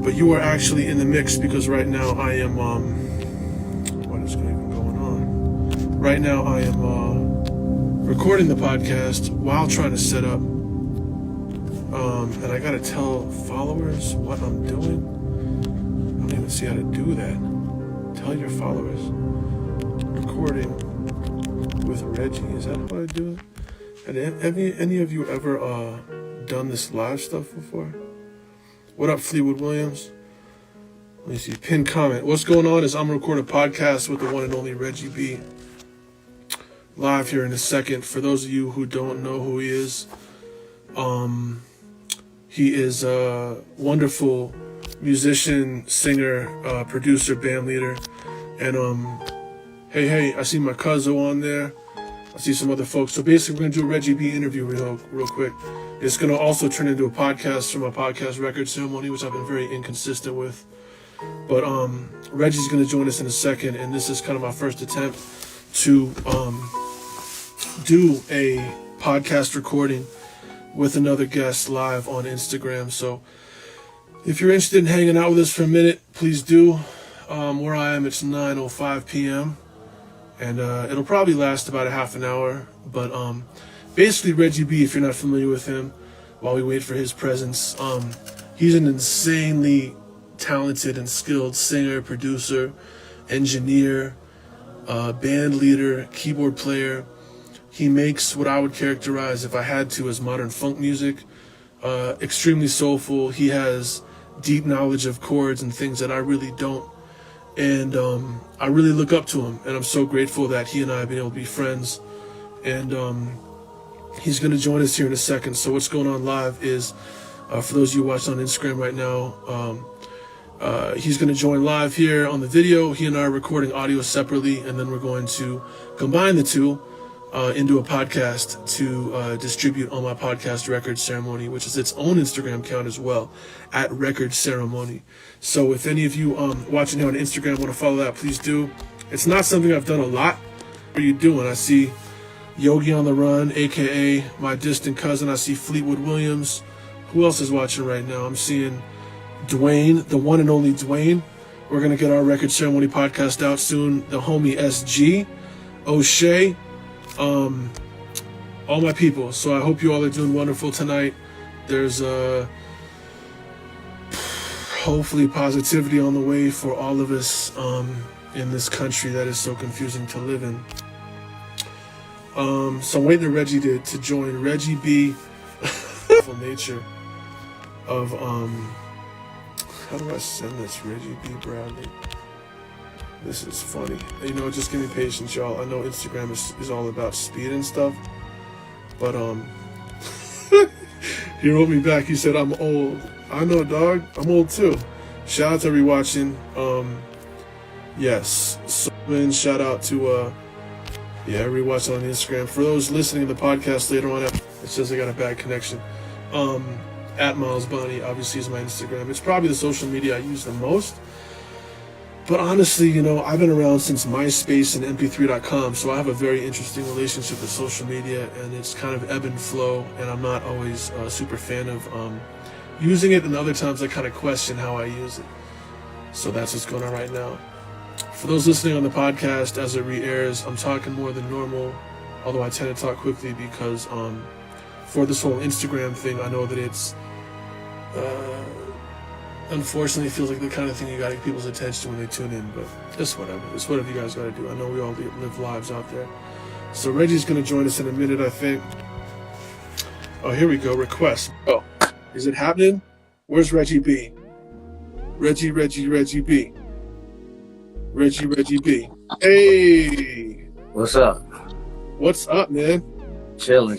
But you are actually in the mix because right now I am, what is even going on? Right now I am recording the podcast while trying to set up. And I gotta tell followers what I'm doing. I don't even see how to do that. Tell your followers. Recording with Reggie. Is that how I do it? Have any of you ever done this live stuff before? What up, Fleetwood Williams? Let me see. Pin comment. What's going on is I'm recording a podcast with the one and only Reggie B. Live here in a second. For those of you who don't know who he is a wonderful musician, singer, producer, band leader. And hey, I see my cousin on there. I see some other folks. So basically, we're going to do a Reggie B interview real quick. It's going to also turn into a podcast from a podcast record ceremony, which I've been very inconsistent with. But Reggie's going to join us in a second, and this is kind of my first attempt to do a podcast recording with another guest live on Instagram. So if you're interested in hanging out with us for a minute, please do. Where I am, it's 9:05 p.m. And it'll probably last about a half an hour. But basically, Reggie B, if you're not familiar with him, while we wait for his presence, he's an insanely talented and skilled singer, producer, engineer, band leader, keyboard player. He makes what I would characterize, if I had to, as modern funk music. Extremely soulful. He has deep knowledge of chords and things that I really don't. And I really look up to him, and I'm so grateful that he and I have been able to be friends. And he's going to join us here in a second. So what's going on live is, for those of you watching on Instagram right now, he's going to join live here on the video. He and I are recording audio separately, and then we're going to combine the two into a podcast to distribute on my podcast Record Ceremony, which is its own Instagram account as well, at Record Ceremony. So if any of you watching here on Instagram want to follow that, please do. It's not something I've done a lot. What are you doing? I see Yogi on the Run, aka my distant cousin. I see Fleetwood Williams. Who else is watching right now? I'm seeing Dwayne, the one and only Dwayne. We're going to get our Record Ceremony podcast out soon. The homie SG, O'Shea, all my people. So I hope you all are doing wonderful tonight. There's hopefully positivity on the way for all of us in this country that is so confusing to live in. So I'm waiting for Reggie to join. Reggie B, the nature of how do I send this? Reggie B Bradley. This is funny. You know, just give me patience, y'all. I know Instagram is all about speed and stuff, but he wrote me back. He said, I'm old. I know, dog. I'm old too. Shout out to everybody watching. Yes. So then shout out to everybody watching on Instagram. For those listening to the podcast later on, it says I got a bad connection. At Miles Bonnie obviously is my Instagram. It's probably the social media I use the most. But honestly, you know, I've been around since MySpace and MP3.com, so I have a very interesting relationship with social media, and it's kind of ebb and flow, and I'm not always a super fan of using it, and other times I kind of question how I use it. So that's what's going on right now. For those listening on the podcast, as it re-airs, I'm talking more than normal, although I tend to talk quickly because for this whole Instagram thing, I know that it's unfortunately feels like the kind of thing you gotta get people's attention when they tune in, but it's whatever. It's whatever you guys gotta do. I know we all live lives out there. So Reggie's gonna join us in a minute, I think. Oh, here we go. Request. Oh, is it happening? Where's Reggie B? Reggie B. Reggie B. Hey! What's up? What's up, man? Chilling.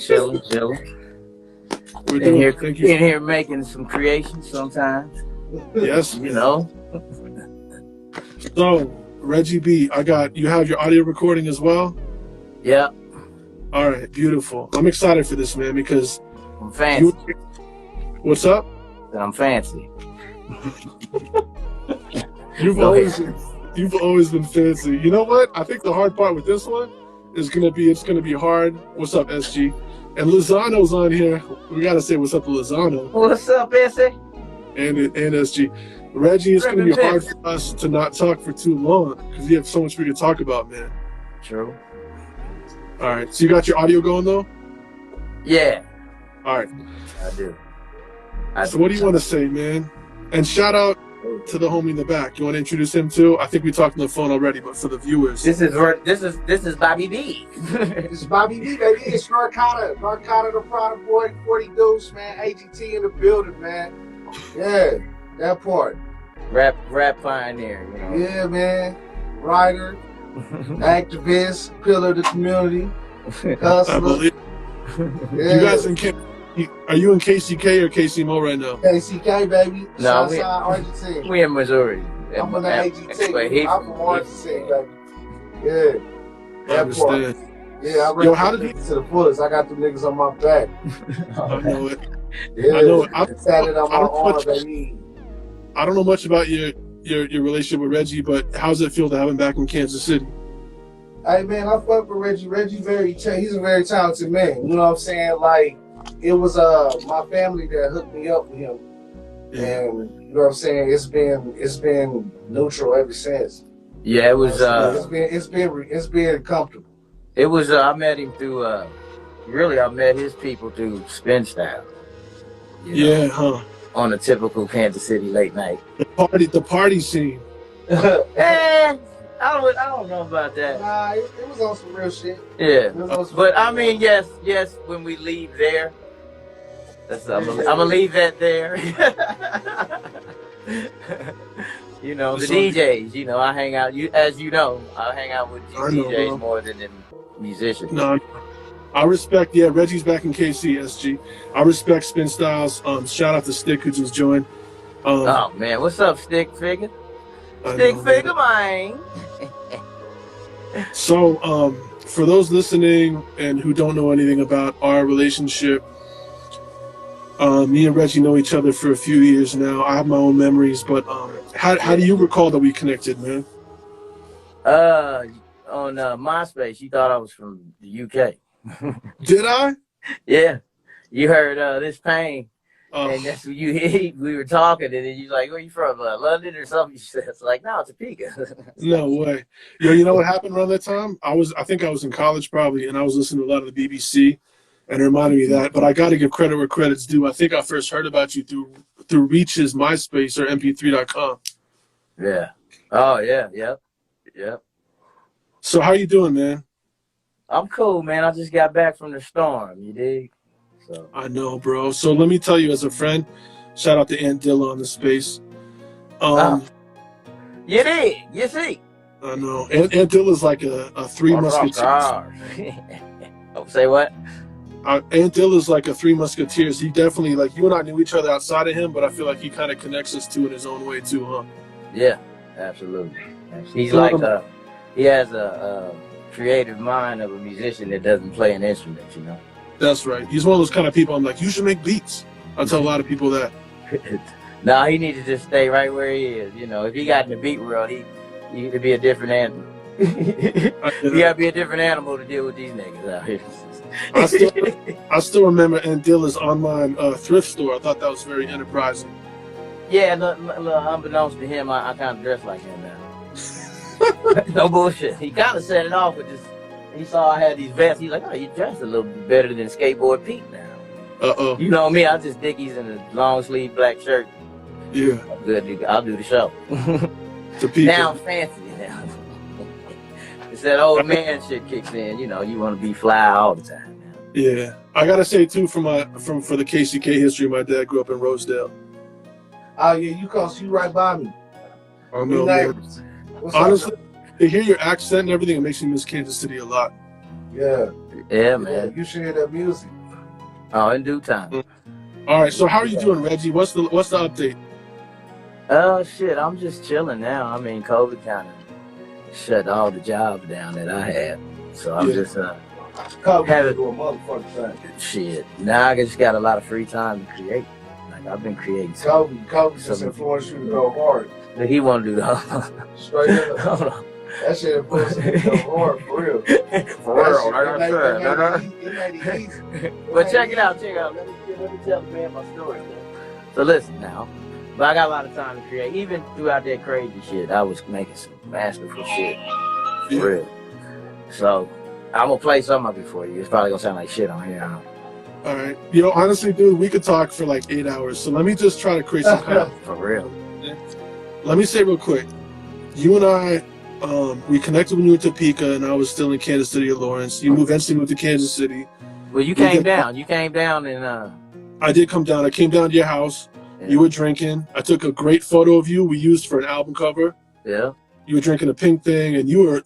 We're doing here. Thank you. In here making some creations sometimes. Yes. You know. So, Reggie B, you have your audio recording as well? Yeah. All right, beautiful. I'm excited for this, man, because I'm fancy. What's up? I'm fancy. You've always been fancy. You know what? I think the hard part with this one is it's gonna be hard. What's up, SG? And Lozano's on here. We gotta say what's up to Lozano. What's up, Essie? and SG. Reggie, it's going to be Ripping hard pics. for us to not talk for too long because we have so much we could talk about, man. True. All right, so you got your audio going though? Yeah, All right. I do. So what do you want to say, man? And shout out to the homie in the back. You want to introduce him too? I think we talked on the phone already, but for the viewers, This is Bobby B. This is Bobby B, baby. It's Narcotta. Narcotta, the product boy, 40 Deuce, man. AGT in the building, man. Yeah, that part. rap pioneer, you know. Yeah, man. Writer, activist, pillar of the community, I hustler. believe Yeah. you guys are you in KCK or KCMO right now? KCK, baby. No, we- Southside Argentina. We in Missouri. I'm from the AGT. But he- I'm from Argentina, baby. Yeah. I That part. understand. Yeah, I Yo, how did represent to the fullest. I got them niggas on my back. I know it. Yeah. I know it. Tatted on my I don't know arm, much- baby. I don't know much about your relationship with Reggie, but how does it feel to have him back in Kansas City? Hey man, I fuck with Reggie. Reggie he's a very talented man. You know what I'm saying? Like it was my family that hooked me up with him. And you know what I'm saying? It's been neutral ever since. Yeah, it was it's been comfortable. it was I met him through really I met his people through Spin Style. You know, Yeah, huh? on a typical Kansas City late night. The party scene. I don't know about that. Nah, it was on some real shit. Yeah, It was on some but real I mean, yes, when we leave there, I'm gonna leave that there. You know, the DJs, you know, I hang out, as you know, I hang out with DJs more than musicians. No, I respect, Reggie's back in KC, SG. I respect Spin Styles. Shout out to Stick who just joined. Oh man, what's up, Stick Figure? I Stick know, Figure, man. So, for those listening and who don't know anything about our relationship, me and Reggie know each other for a few years now. I have my own memories, but how do you recall that we connected, man? On MySpace, you thought I was from the UK. Did I? Yeah, you heard this pain, Oh, and that's what you hit. We were talking, and then you like, where you from? London or something? You said, it's like, no, Topeka. no way. Yo, you know what happened around that time? I think I was in college probably, and I was listening to a lot of the BBC, and it reminded me of that. But I got to give credit where credit's due. I think I first heard about you through Reach's MySpace or MP3.com. Yeah. Oh yeah. Yep. So how you doing, man? I'm cool, man. I just got back from the storm. You dig? So I know, bro. So let me tell you, as a friend, shout out to Aunt Dilla on the space. you dig? You see? I know. Aunt Dilla's like a Three Musketeers. Oh, say what? Aunt Dilla's like a Three Musketeers. He definitely, like, you and I knew each other outside of him, but I feel like he kind of connects us two in his own way too, huh? Yeah, absolutely. He's like he has a creative mind of a musician that doesn't play an instrument, you know. That's right. He's one of those kind of people I'm like, you should make beats. I tell a lot of people that. Nah, he needs to just stay right where he is. You know, if he got in the beat world, he'd be a different animal. You gotta be a different animal to deal with these niggas out here. I still remember Aunt Dilla's online thrift store. I thought that was very enterprising. Yeah, look, unbeknownst to him, I kind of dress like him now. No bullshit. He kind of set it off with this. He saw I had these vests. He's like, oh, you dress a little bit better than Skateboard Pete now. Uh-oh. You know me, I just Dickies in a long sleeve black shirt. Yeah. I'm good. I'll do the show. Now I'm fancy now. It's that old man shit kicks in. You know, you want to be fly all the time now. Yeah. I gotta say too, for the KCK history, my dad grew up in Rosedale. Oh yeah, you right by me. I know, man. Honestly, to hear your accent and everything, it makes me miss Kansas City a lot. Yeah, man. You should hear that music. Oh, in due time. All right, so how are you doing, Reggie? What's the update? Shit, I'm just chilling now. I mean, COVID kind of shut all the jobs down that I had, so I'm just COVID do a motherfucking thing. Shit. Now I just got a lot of free time to create. Like I've been creating. COVID just influenced you to go hard. He want to do the straight up. Hold on. That shit influenced you to go hard for real. For real. It made it easy. But check it out. Let me tell the man my story. So listen now. But I got a lot of time to create. Even throughout that crazy shit, I was making some masterful shit. For real. So, I'm going to play some of it for you. It's probably going to sound like shit on here. All right. You know, honestly, dude, we could talk for like 8 hours. So let me just try to create some content. For real. Let me say real quick. You and I, we connected when you were in Topeka, and I was still in Kansas City or Lawrence. You eventually moved to Kansas City. Well, you came down. You came down and... I did come down. I came down to your house. Yeah. You were drinking. I took a great photo of you we used for an album cover. Yeah. You were drinking a pink thing, and you were,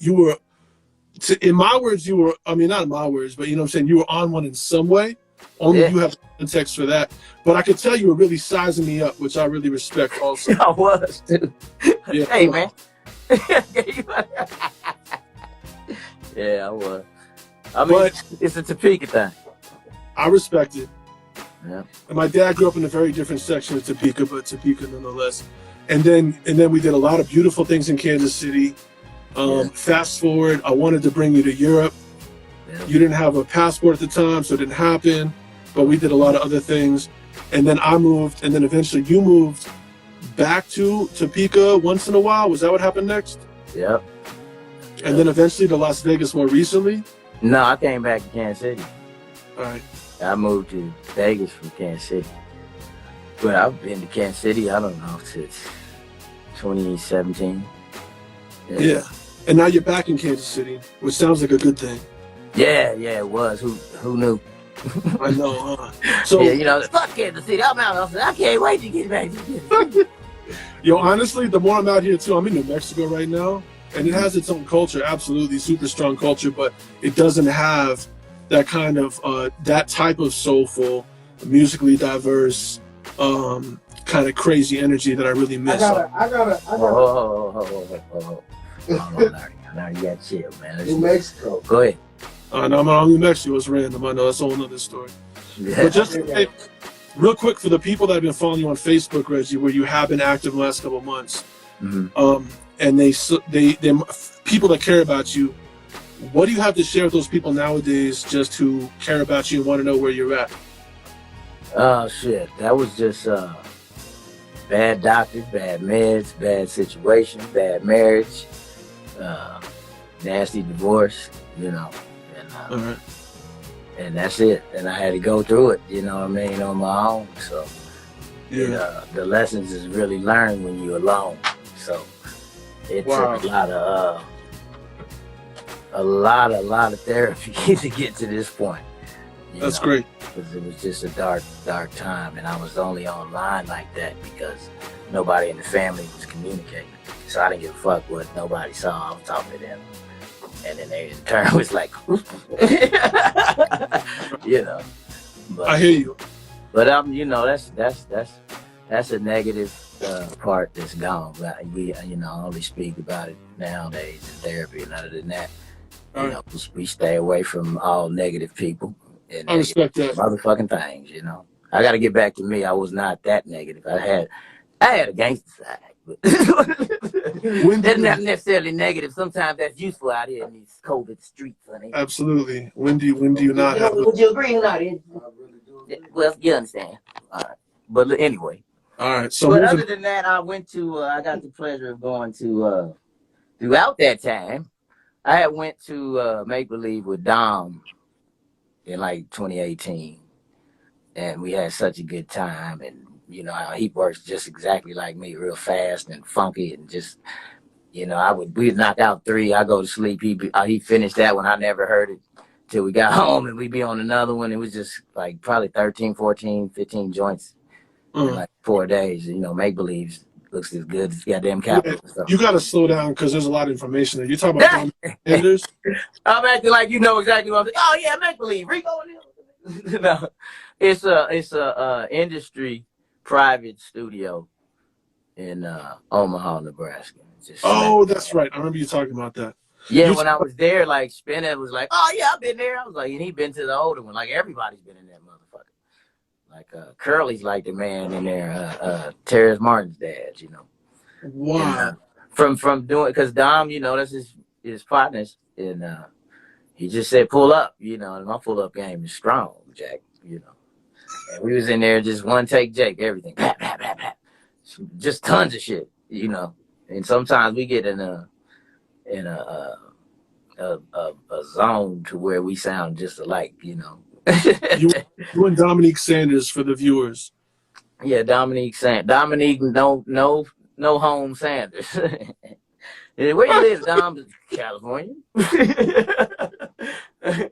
in my words, you were, I mean, not in my words, but you know what I'm saying, you were on one in some way. Only you have context for that. But I could tell you were really sizing me up, which I really respect also. I was, too. Yeah, hey, man. Yeah, I was. I mean, but it's a Topeka thing. I respect it. Yeah. And my dad grew up in a very different section of Topeka, but Topeka nonetheless. And then we did a lot of beautiful things in Kansas City. Fast forward, I wanted to bring you to Europe. Yeah. You didn't have a passport at the time, so it didn't happen. But we did a lot of other things. And then I moved, and then eventually you moved back to Topeka once in a while. Was that what happened next? Yep. And then eventually to Las Vegas more recently? No, I came back to Kansas City. All right. I moved to Vegas from Kansas City. But I've been to Kansas City, I don't know, since 2017. Yeah. And now you're back in Kansas City, which sounds like a good thing. Yeah, it was. Who knew? I know, huh? So, yeah, you know, fuck Kansas City. I'm out. I can't wait to get back to Kansas City. Yo, honestly, the more I'm out here, too, I'm in New Mexico right now, and it has its own culture, absolutely, super strong culture, but it doesn't have that kind of, that type of soulful, musically diverse, kind of crazy energy that I really miss. I gotta. Oh, now you got chill, man. New Mexico. Go ahead. No, I'm in New Mexico. It's random. I know that's a whole other story. Yeah. But just real quick for the people that have been following you on Facebook, Reggie, where you have been active in the last couple of months, and they people that care about you, what do you have to share with those people nowadays, just who care about you and want to know where you're at? Oh shit, that was just bad doctors, bad meds, bad situation, bad marriage, nasty divorce, you know, and and that's it. And I had to go through it, you know what I mean, on my own. So the lessons is really learned when you're alone. So it took a lot of therapy to get to this point. That's great. Because it was just a dark time, and I was only online like that because nobody in the family was communicating. So I didn't give a fuck what nobody saw. I was talking to them, and then they in turn was like, you know. But, I hear you. But you know, that's a negative part that's gone. We, you know, only speak about it nowadays in therapy, and other than that, you know, we stay away from all negative people. And I respect that. Motherfucking things, you know. I got to get back to me. I was not that negative. I had a gangster side, but that's not necessarily negative. Sometimes that's useful out here in these COVID streets, honey. Absolutely. When do you not have? Would you agree or not? Well, you understand. All right. But anyway. All right. So, but other than that, I got the pleasure of going to. Throughout that time, I had went to Make Believe with Dom in like 2018, and we had such a good time. And you know, he works just exactly like me, real fast and funky, and just, you know, we'd knock out 3, I go to sleep, he finished that one, I never heard it till we got home, and we'd be on another one. It was just like probably 13, 14, 15 joints in like 4 days. You know, Make Believe looks as good as goddamn Capital. Yeah, you got to slow down because there's a lot of information there. You're talking about Anders. I'm acting like you know exactly what I'm saying. Oh yeah, Make Believe. Rico and no, it's a industry private studio in Omaha, Nebraska. That's right. I remember you talking about that. Yeah, when I was there, like Spinner was like, "Oh yeah, I've been there." I was like, and he been to the older one. Like everybody's been in that motherfucker. Like Curly's like the man in there. Terrence Martin's dad, you know. Wow. And, from doing, because Dom, you know, that's his partners, and he just said pull up, you know, and my pull up game is strong, Jack, you know. And we was in there just one take, Jake, everything, pat, pat, pat, pat. just tons of shit, you know. And sometimes we get in a zone to where we sound just alike, you know. You and Dominique Sanders for the viewers. Yeah, Dominique no home Sanders. Where you live, Dom? California.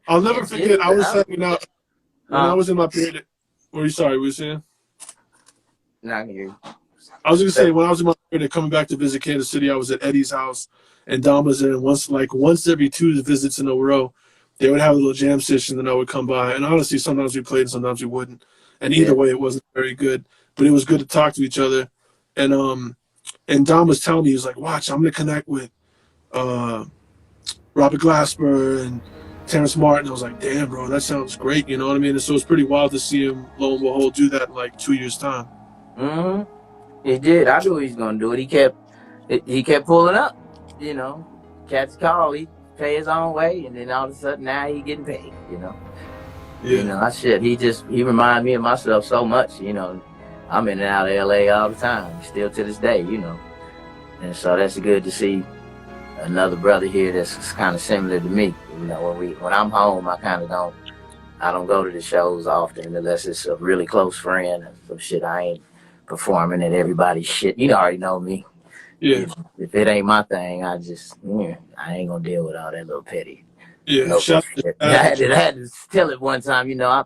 I'll never forget. I was hanging out when I was in my period. Were you sorry? Were you saying? No, I can hear you. I was gonna say when I was in my period coming back to visit Kansas City, I was at Eddie's house, and Dom was there. And once every 2 visits in a row, they would have a little jam session, and I would come by. And honestly, sometimes we played, and sometimes we wouldn't. And either way, it wasn't very good. But it was good to talk to each other. And Dom was telling me, he was like, "Watch, I'm gonna connect with Robert Glasper and Terrence Martin." I was like, "Damn, bro, that sounds great." You know what I mean? And so it's pretty wild to see him, lo and behold, do that in like 2 years' time. Mm-hmm. He did. I knew he was gonna do it. He kept pulling up. You know, cats call. He pay his own way, and then all of a sudden now he getting paid. You know. Yeah. You know, he reminded me of myself so much. You know, I'm in and out of LA all the time, still to this day. You know, and so that's good to see another brother here that's kind of similar to me. You know, when I'm home, I don't go to the shows often unless it's a really close friend and some shit. I ain't performing at everybody's shit. You already know me. Yeah. If it ain't my thing, I ain't gonna deal with all that little petty. Yeah. No shit. I had to tell it one time. You know, I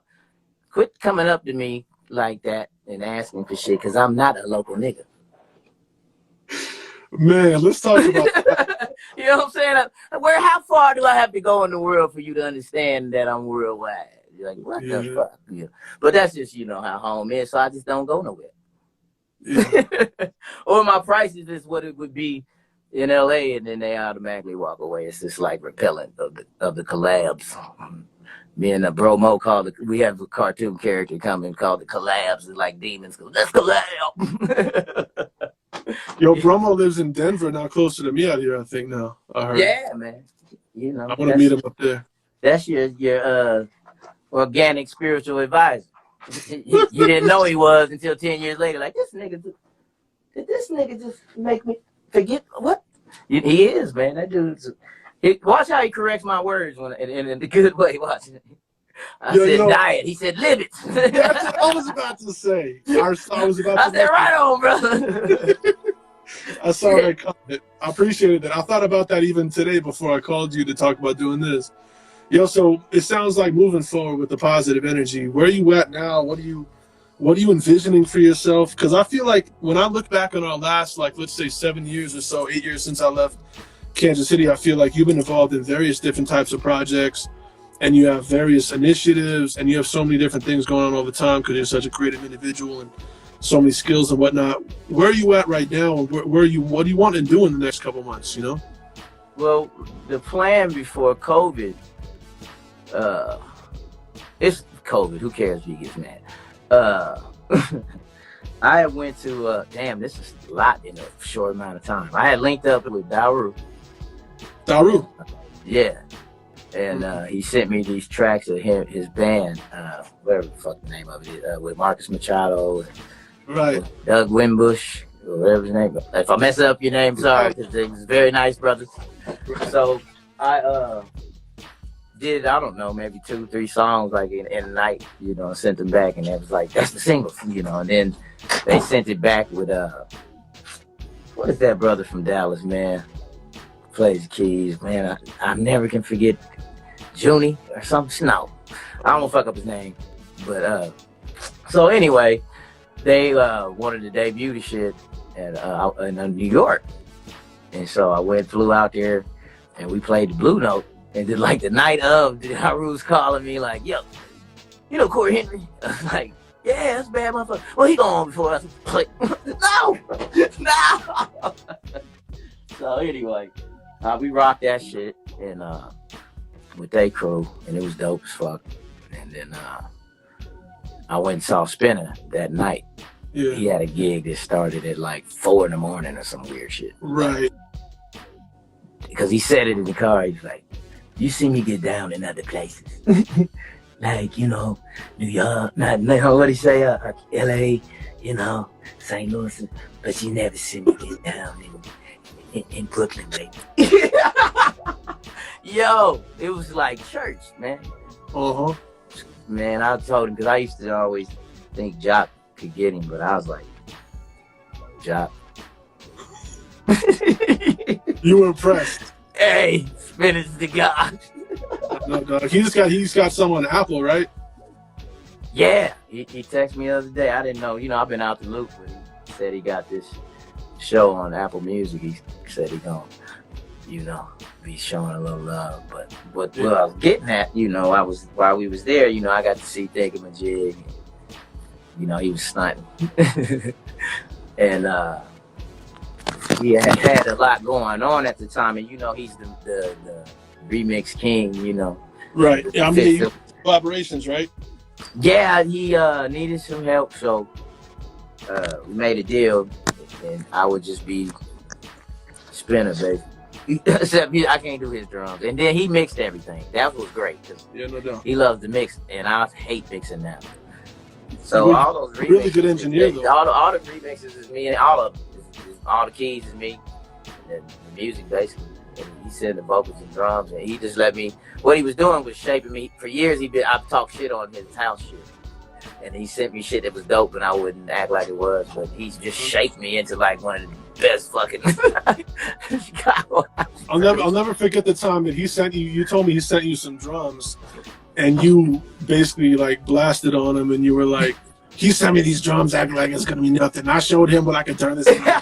quit coming up to me like that and asking for shit because I'm not a local nigga. Man, let's talk about that. You know what I'm saying? How far do I have to go in the world for you to understand that I'm worldwide? You're like, what the fuck? Yeah. But that's just, you know, how home is, so I just don't go nowhere. Yeah. Or my prices is what it would be in LA, and then they automatically walk away. It's just like repellent of the collabs. Me and Bromo we have a cartoon character coming called the collabs. It's like demons go, let's collab. Yo, Bromo lives in Denver now, closer to me out here, I think now. I heard. Yeah, man. You know, I want to meet him up there. That's your organic spiritual advisor. You didn't know he was until 10 years later. Like, did this nigga just make me forget what? He is, man. That dude's. Watch how he corrects my words in the good way. Watch it. I said diet. He said live it. That's what I was about to say. I said right on, brother. I saw that comment. I appreciated that. I thought about that even today before I called you to talk about doing this. Yo, so it sounds like moving forward with the positive energy. Where are you at now? What are you envisioning for yourself? Because I feel like when I look back on our last, like, let's say 7 years or so, 8 years since I left Kansas City, I feel like you've been involved in various different types of projects, and you have various initiatives, and you have so many different things going on all the time because you're such a creative individual and so many skills and whatnot. Where are you at right now, and what do you want to do in the next couple months, you know? Well, the plan before COVID, it's COVID. Who cares if he gets mad? I went to, this is a lot in a short amount of time. I had linked up with Daru. Yeah. And he sent me these tracks of his band, whatever the fuck the name of it is, with Marcus Machado and right. Doug Wimbush, or whatever his name is. If I mess up your name, sorry, because it was very nice, brothers. So I did, I don't know, maybe 2-3 songs like in a night, you know, and sent them back, and it was like, that's the single, you know. And then they sent it back with what is that brother from Dallas, man? Plays the keys, man. I never can forget Junie or something. No, I don't want to fuck up his name. But so anyway, they wanted to debut the shit in New York, and so I flew out there, and we played the Blue Note. And then, like, the night of, Haru's calling me like, yo, you know Corey Henry? I was like, yeah, that's bad motherfucker. Well, he gone before us. Like, no. So anyway, we rocked that shit and with their crew, and it was dope as fuck. And then I went and saw Spinner that night. Yeah. He had a gig that started at like 4 in the morning or some weird shit. Right. Because he said it in the car. He's like, you see me get down in other places. like, New York, not what he say, LA, St. Louis, but you never see me get down in Brooklyn, baby. Yo, it was like church, man. Uh-huh. Man, I told him, because I used to always think Jock could get him, but I was like, Jock. You were impressed. Hey, finish the God. No, dog. He's got some on Apple, right? Yeah, he texted me the other day. I didn't know, I've been out the loop, but he said he got this show on Apple Music. He said he gonna, be showing a little love. But what I was getting at, while we was there, I got to see Thingamajig. He was stunting. And he had a lot going on at the time, and he's the remix king, Right. Yeah, I mean, collaborations, right? Yeah, he needed some help, so we made a deal, and I would just be spinner, baby. Except I can't do his drums, and then he mixed everything. That was great. Yeah, no doubt. He loves to mix, and I hate mixing now. So all those remixes, really good engineer, though. All the remixes is me, and all of them, all the keys is me, and the music basically. And he said the vocals and drums, and he just let me. What he was doing was shaping me. For years, I've talked shit on his house shit, and he sent me shit that was dope, and I wouldn't act like it was. But he's just shaped me into like one of the best fucking Chicago. I'll never forget the time that he sent you. You told me he sent you some drums, and you basically like blasted on him, and you were like, "He sent me these drums, acting like it's gonna be nothing." I showed him what I could turn this into.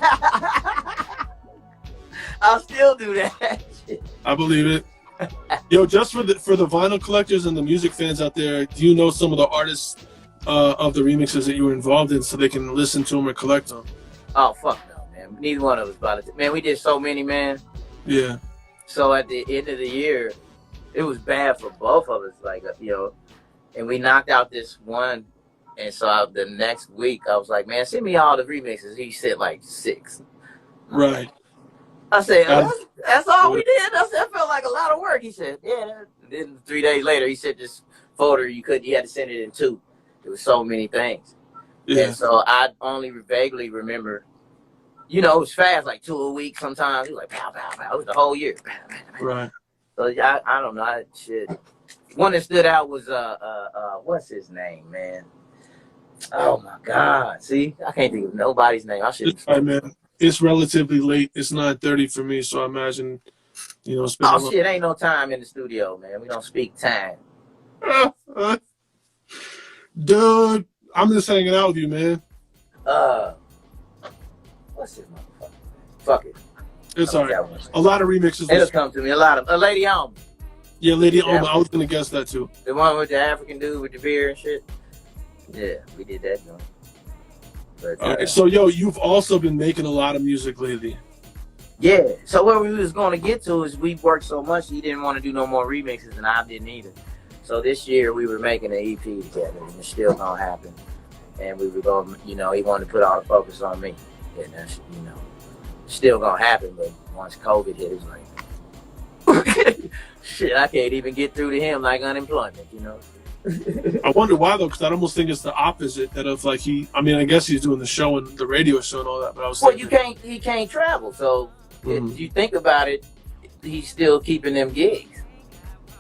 I'll still do that. I believe it. Yo, just for the vinyl collectors and the music fans out there, do you know some of the artists of the remixes that you were involved in, so they can listen to them or collect them? Oh fuck no, man. Neither one of us about it. Man, we did so many, man. Yeah. So at the end of the year, it was bad for both of us, like and we knocked out this one, and so the next week I was like, man, send me all the remixes. He said like 6. Right. I said, that's all we did. I said, that felt like a lot of work. He said, yeah. And then 3 days later, he said this folder you had to send it in 2. There was so many things. Yeah. And so I only vaguely remember, it was fast, like 2 a week sometimes. It was like pow, pow, pow. It was the whole year. Right. So I don't know. Shit. One that stood out was what's his name, man? Oh my God. See, I can't think of nobody's name. I should. Right, man. It's relatively late. It's 9:30 for me, so I imagine, Oh shit, ain't no time in the studio, man. We don't speak time. Dude, I'm just hanging out with you, man. What's his motherfucker? Fuck it. It's alright. A lot of remixes. It'll come to me. A lot of Lady Alma. Yeah, Lady Alma. I was gonna guess that too. The one with the African dude with the beard and shit. Yeah, we did that joint. But, right, so yo, you've also been making a lot of music lately. Yeah. So what we was going to get to is we worked so much he didn't want to do no more remixes, and I didn't either. So this year we were making an EP together, and it's still gonna happen. And we were going, he wanted to put all the focus on me, and that's, still gonna happen. But once COVID hit, it was like, shit, I can't even get through to him like unemployment, I wonder why though, because I almost think it's the opposite. That of like I guess he's doing the show and the radio show and all that. But I was he can't travel. So if you think about it, he's still keeping them gigs.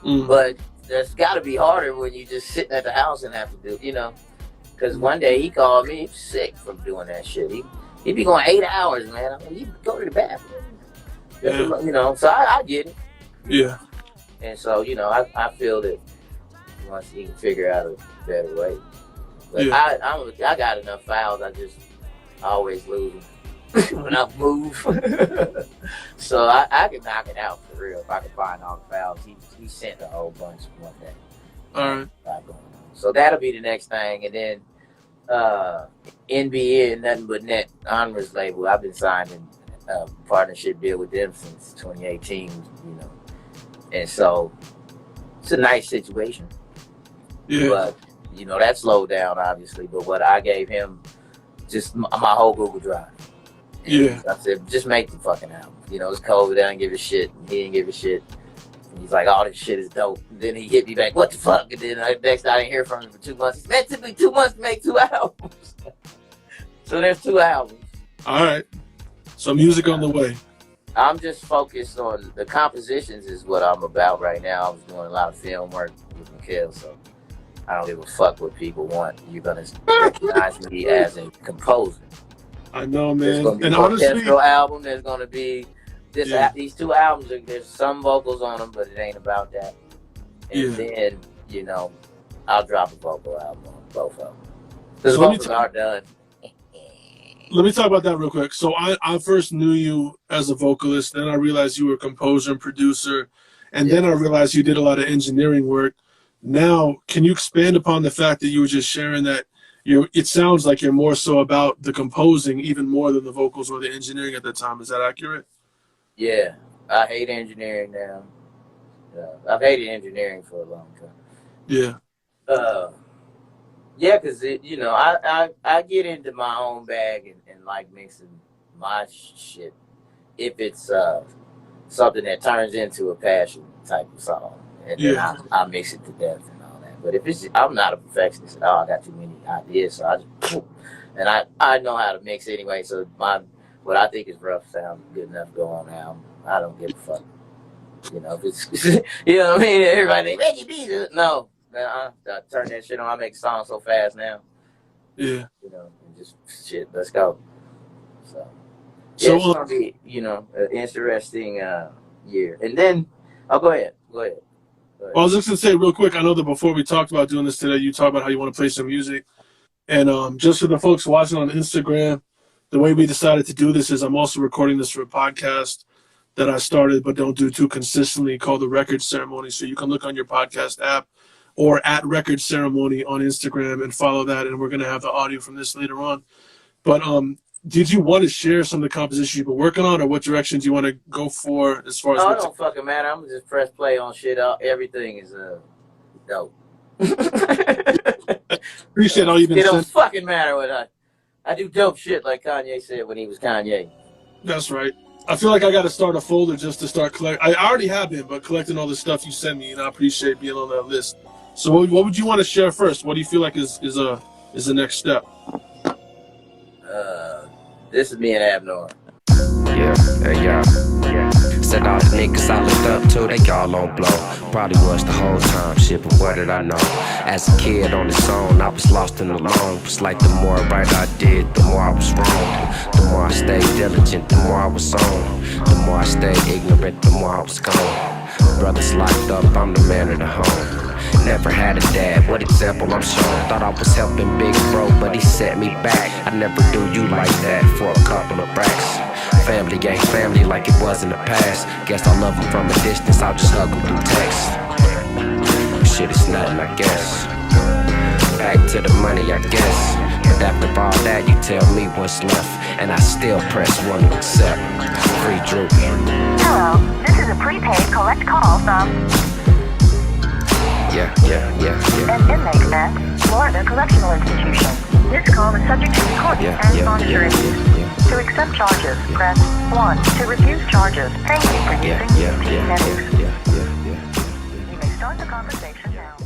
But that's got to be harder when you just sitting at the house and have to do, Because one day he called me, he was sick from doing that shit. He'd be going 8 hours, man. I mean, he'd go to the bathroom. Yeah. So I get it. Yeah. And so I feel that once he can figure out a better way. But yeah. I got enough fouls. I just always lose them when I move. So I can knock it out for real if I can find all the fouls. He sent a whole bunch one day. All right. So that'll be the next thing. And then NBA, Nothing But Net Honors label. I've been signing a partnership deal with them since 2018, And so it's a nice situation. Yeah. But, that slowed down, obviously. But what I gave him, just my whole Google Drive. And I said, just make the fucking album. It's COVID. I didn't give a shit. He didn't give a shit. He's like, "Oh, this shit is dope." And then he hit me back, "What the fuck?" And then next I didn't hear from him for 2 months. It's meant to be 2 months to make 2 albums. So there's 2 albums. All right. So music on the way. I'm just focused on the compositions is what I'm about right now. I was doing a lot of film work with Mikhail, so I don't give a fuck what people want. You're gonna recognize me as a composer. I know, man. There's gonna be And an honestly, orchestral album. There's gonna be this. Yeah. These 2 albums. There's some vocals on them, but it ain't about that. And Yeah. then I'll drop a vocal album on both of them. The So let me vocals are done. let me talk about that real quick. So I first knew you as a vocalist, then I realized you were a composer and producer, and then I realized you did a lot of engineering work. Now, can you expand upon the fact that you were just sharing that it sounds like you're more so about the composing even more than the vocals or the engineering at that time. Is that accurate? Yeah, I hate engineering now. I've hated engineering for a long time. Yeah. Yeah, because I get into my own bag and like mixing my shit if it's something that turns into a passion type of song, and then I mix it to death and all that. But if I'm not a perfectionist at all. I got too many ideas, so I just and I know how to mix anyway. So what I think is rough sounds good enough to go on the album. I don't give a fuck. If it's you know what I mean. Everybody Reggie B. No. I turn that shit on. I make songs so fast now. Yeah. And just shit. Let's go. So it's gonna be, an interesting year. And then, go ahead. Well, I was just gonna say real quick. I know that before we talked about doing this today, you talked about how you want to play some music, and just for the folks watching on Instagram, the way we decided to do this is I'm also recording this for a podcast that I started but don't do too consistently called the Record Ceremony. So you can look on your podcast app or at Record Ceremony on Instagram and follow that. And we're going to have the audio from this later on. But did you want to share some of the compositions you've been working on, or what directions you want to go for as far as... it don't fucking matter. I'm going to just press play on shit. Everything is dope. Appreciate all you've been saying. It don't fucking matter what I do dope shit like Kanye said when he was Kanye. That's right. I feel like I got to start a folder just to start collecting. I already have been, but collecting all the stuff you send me, and I appreciate being on that list. So what would you want to share first? What do you feel like is the next step? This is me and Abnormal. Yeah. Said all the niggas I looked up to, they all on blow. Probably was the whole time, shit, but what did I know? As a kid on its own, I was lost and alone. It's like the more right I did, the more I was wrong. The more I stayed diligent, the more I was on. The more I stayed ignorant, the more I was gone. Brothers locked up, I'm the man of the home. Never had a dad, what example I'm showing. Thought I was helping Big Bro, but he set me back. I never do you like that for a couple of racks. Family ain't family like it was in the past. Guess I love him from a distance, I'll just hug him through text. Shit is nothing, I guess. Back to the money, I guess. But after all that, you tell me what's left, and I still press 1 to accept. Free Drew. Hello, this is a prepaid collect call from... Yeah. An inmate at Florida Correctional Institution. This call is subject to recording and monitoring. To accept charges, press 1. To refuse charges, thank you for using T Medics. You may start the conversation now.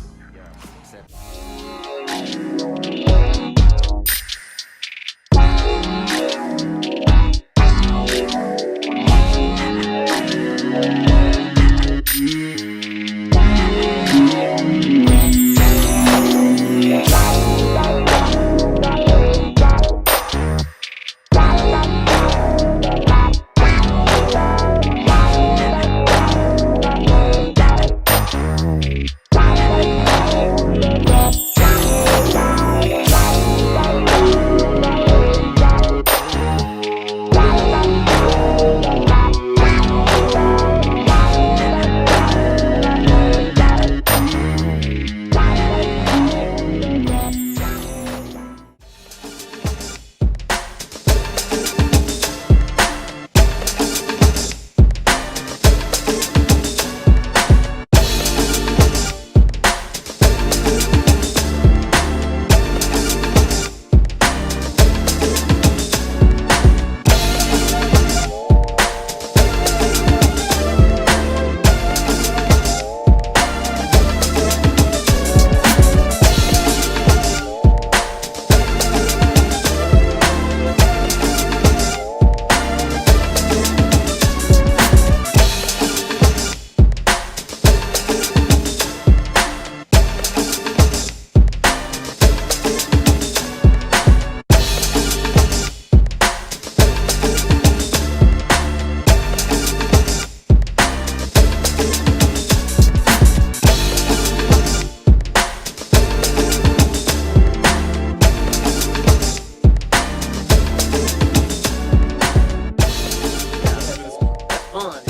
fun.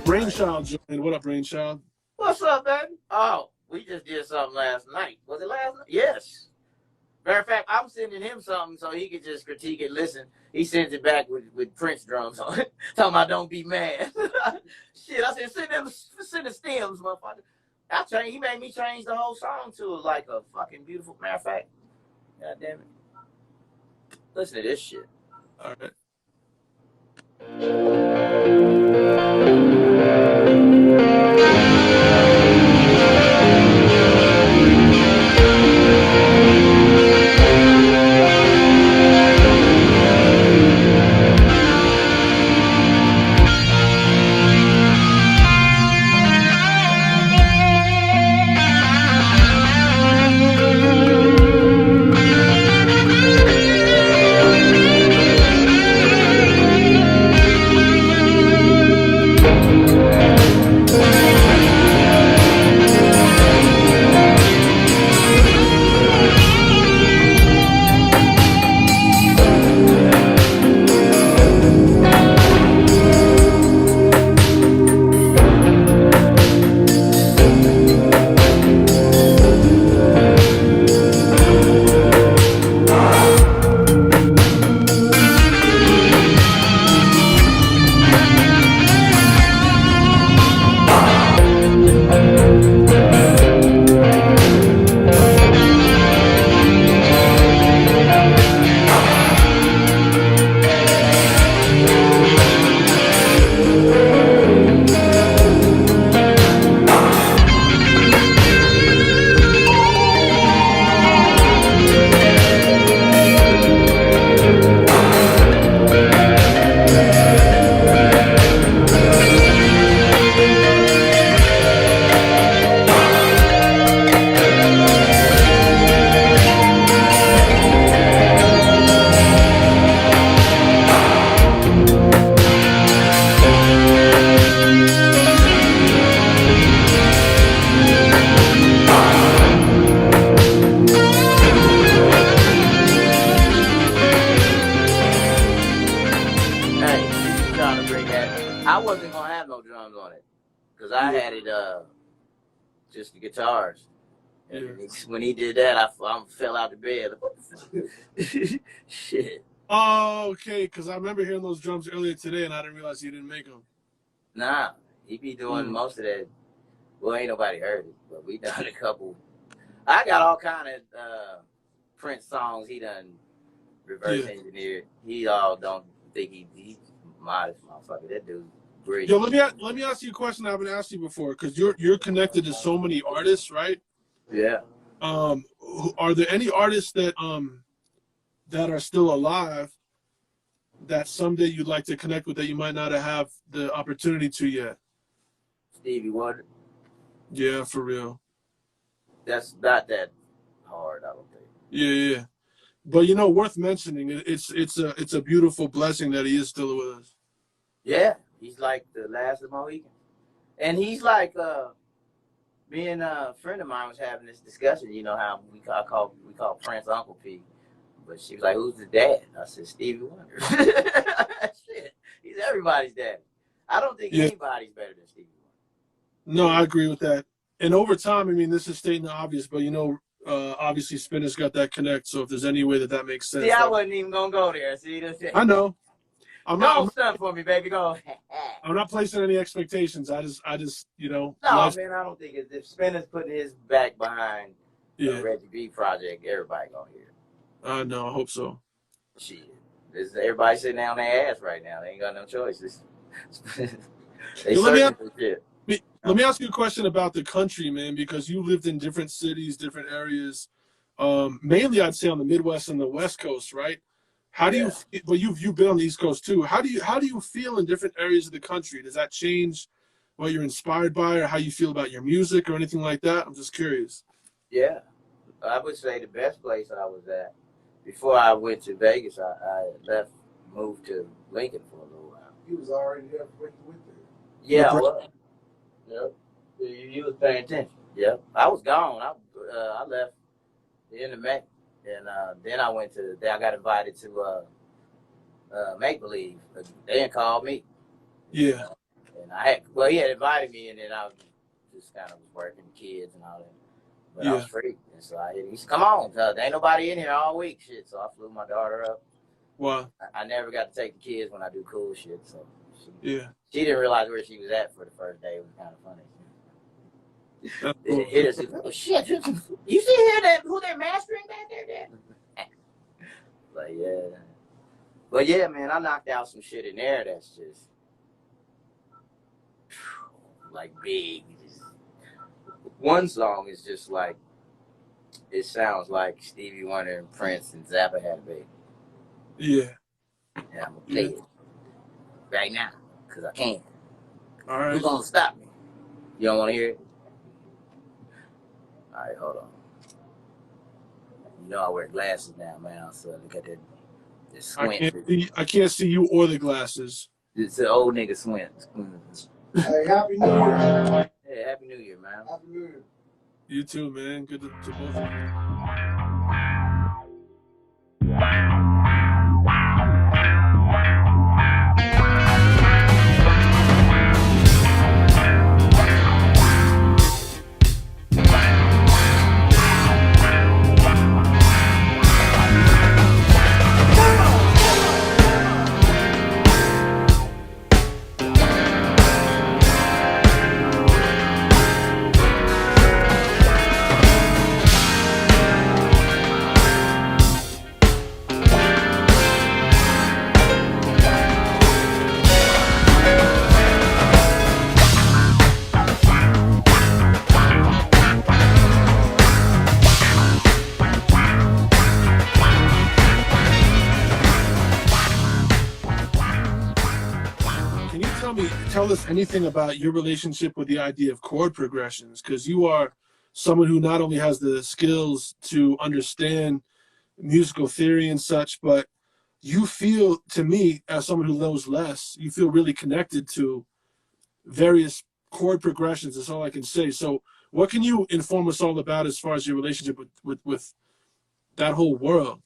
Brainchild joined. What up, Brainchild? What's up, baby? Oh, we just did something last night. Was it last night? Yes. Matter of fact, I'm sending him something so he could just critique it. Listen, he sends it back with Prince drums on it. Talking about don't be mad. Shit, I said, send the stems, motherfucker. He made me change the whole song to like a fucking beautiful. Matter of fact, God damn it. Listen to this shit. All right. I wasn't gonna have no drums on it because I had it just the guitars. And when he did that, I fell out the bed. Shit. Oh, okay. Because I remember hearing those drums earlier today, and I didn't realize you didn't make them. Nah, he be doing most of that. Well, ain't nobody heard it, but we done a couple. I got all kind of Prince songs he done reverse engineered. He all don't think he's modest motherfucker. That dude great. Yo, let me ask you a question I haven't asked you before, because you're connected to so many artists, right? Yeah. Are there any artists that that are still alive that someday you'd like to connect with that you might not have the opportunity to yet? Stevie Wonder. Yeah, for real. That's not that hard, I don't think. Yeah. But worth mentioning. It's a beautiful blessing that he is still with us. Yeah, he's like the last of Mohicans, and he's like me and a friend of mine was having this discussion. You know how we call Prince Uncle P, but she was like, "Who's the dad?" I said, "Stevie Wonder." Shit, he's everybody's daddy. I don't think anybody's better than Stevie Wonder. No, I agree with that. And over time, I mean, this is stating the obvious, but obviously Spinner's got that connect. So if there's any way that makes sense, see, I wasn't even gonna go there. See, I know. Don't stunt for me, baby. Go. I'm not placing any expectations. I just No, man, I don't think if Spinner's putting his back behind the Reggie B project, everybody gonna hear it. No, I hope so. Shit, everybody sitting down their ass right now. They ain't got no choices. Let me ask you a question about the country, man, because you lived in different cities, different areas. Mainly, I'd say on the Midwest and the West Coast, right? How do you? But you've been on the East Coast too. How do you feel in different areas of the country? Does that change what you're inspired by, or how you feel about your music, or anything like that? I'm just curious. Yeah, I would say the best place I was at before I went to Vegas. I moved to Lincoln for a little while. You was already there when you went there. Yeah, I was. Yep. You was paying attention. Yep. I was gone. I left the end of May. And then I got invited to Make Believe. They didn't call me. Yeah. Well, he had invited me, and then I was just kind of working kids and all that. But I was free, and so he said, "Come on, there ain't nobody in here all week, shit." So I flew my daughter up. Wow. I never got to take the kids when I do cool shit, so she Yeah. didn't realize where she was at for the first day. It was kind of funny. That's cool. It hit us. Oh shit! You see here who they're mastering back there? But yeah. But yeah, man, I knocked out some shit in there that's just like big. One song is just like, it sounds like Stevie Wonder and Prince and Zappa had a baby. Yeah. And I'm gonna play it right now, because I can. All right. Who's gonna stop me? You don't want to hear it? All right, hold on. You know I wear glasses now, man, so look at that squint. I can't see you or the glasses. It's an old nigga squint. Hey, Happy New Year. Yeah, Happy New Year, man. Happy New Year. You too, man. Good to both of you. Tell us anything about your relationship with the idea of chord progressions, because you are someone who not only has the skills to understand musical theory and such, but you feel, to me, as someone who knows less, you feel really connected to various chord progressions. That's all I can say. So what can you inform us all about as far as your relationship with that whole world?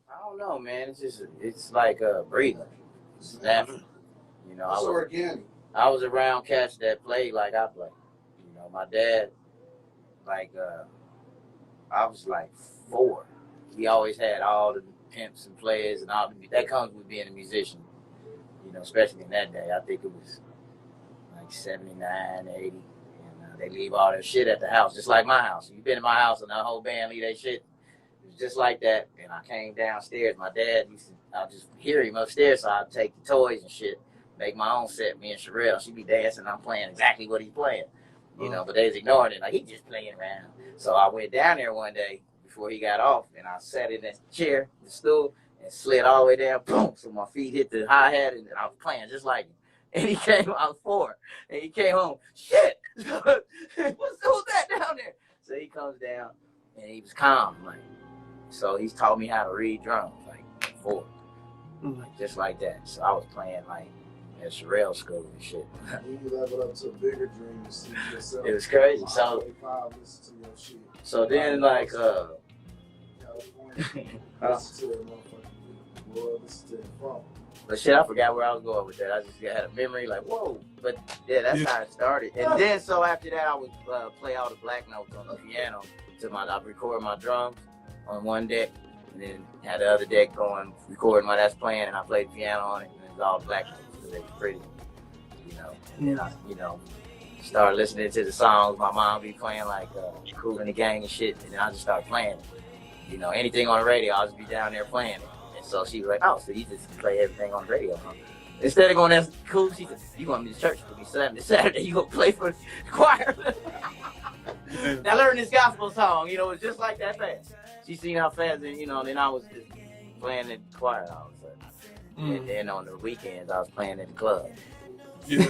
I don't know, man. It's like breathing. It's natural. You know, I was around cats that played like I play. You know, my dad, like, I was like 4. He always had all the pimps and players and all that comes with being a musician. You know, especially in that day. I think it was like 79, 80. And they leave all their shit at the house, just like my house. You've been in my house and the whole band leave their shit. It was just like that. And I came downstairs. My dad I'll just hear him upstairs, so I'd take the toys and shit. Make my own set, me and Sherelle. She'd be dancing, I'm playing exactly what he's playing. You know, but they was ignoring it, like he just playing around. So I went down there one day before he got off, and I sat in the chair, the stool, and slid all the way down, boom. So my feet hit the hi-hat, and I was playing just like him. And he came, I was 4, and he came home, shit, who's that down there? So he comes down, and he was calm, like, so he's taught me how to read drums, like 4, like, just like that. So I was playing like at Sherelle school and shit. You leveled up to a bigger dream to see yourself. It was crazy. So then like listen to it, motherfucker. Lord, listen to it. But shit, I forgot where I was going with that. I just had a memory like, whoa. But yeah, that's how it started. And then so after that, I would play all the black notes on the piano. I'd record my drums on one deck, and then had the other deck going, recording while that's playing, and I played the piano on it, and it was all black notes. They were pretty, you know. And then I, you know, started listening to the songs. My mom be playing like Cool in the Gang and shit, and then I just started playing it. You know, anything on the radio, I'll just be down there playing it. And so she was like, oh, so you just play everything on the radio, huh? Instead of going, that's cool, she said, you want me to church with me Saturday, you gonna play for the choir? I learned this gospel song, you know, it's just like that fast. She seen how fast, and you know, then I was just playing in the choir all of a sudden. And then on the weekends, I was playing at the club. Yeah.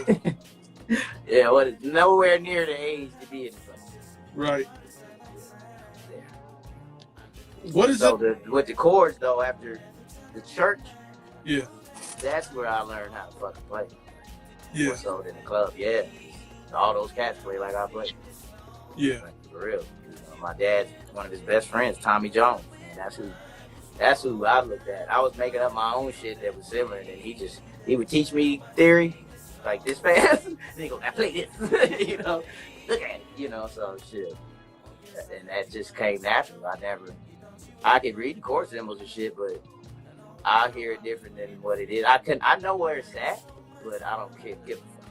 Yeah, well, it's nowhere near the age to be in the club. Right. Yeah. What is it? With the chords, though, after the church, yeah, that's where I learned how to fucking play. Yeah. So in the club, yeah. All those cats play like I play. Yeah. Like, for real. You know, my dad's one of his best friends, Tommy Jones. And that's who I looked at. I was making up my own shit that was similar, and he would teach me theory, like this fast. And he goes, I play this. You know, look at it. You know, so shit. And that just came natural. I could read the chord symbols and shit, but I hear it different than what it is. I know where it's at, but I don't care. Give a fuck.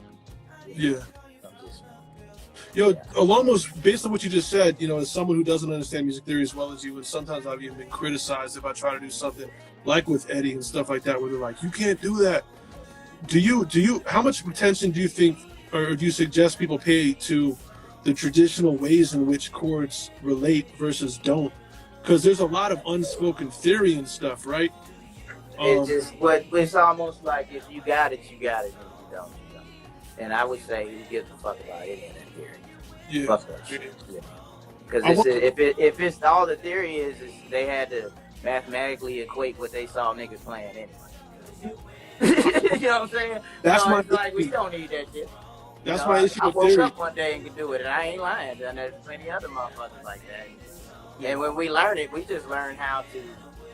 Yeah. Just, Yo, almost based on what you just said, you know, as someone who doesn't understand music theory as well as you, and sometimes I've even been criticized if I try to do something like with Eddie and stuff like that, where they're like, you can't do that. Do you, how much attention do you think, or do you suggest people pay to the traditional ways in which chords relate versus don't? Because there's a lot of unspoken theory and stuff, right? It's just, but it's almost like if you got it, you got it. And if you don't, you don't. And I would say who gives a fuck about any of that theory? Yeah. Fuck that shit. Because if it's all the theory is they had to mathematically equate what they saw niggas playing anyway. You know what I'm saying? That's so my it's like we don't need that shit. That's you know, my issue I with woke theory. up one day and could do it, and I ain't lying. And there's plenty other motherfuckers like that. And when we learn it, we just learn how to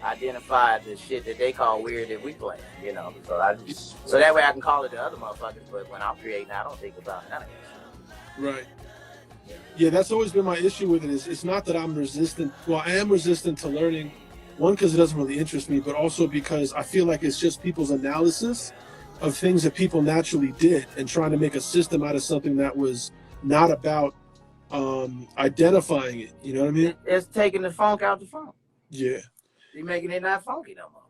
identify the shit that they call weird that we play. You know, so that way I can call it to other motherfuckers. But when I'm creating, I don't think about none of that shit. Right. Yeah, that's always been my issue with it. It's not that I'm resistant. Well, I am resistant to learning. One, because it doesn't really interest me, but also because I feel like it's just people's analysis of things that people naturally did and trying to make a system out of something that was not about identifying it. You know what I mean? It's taking the funk out the funk. Yeah. You're making it not funky no more.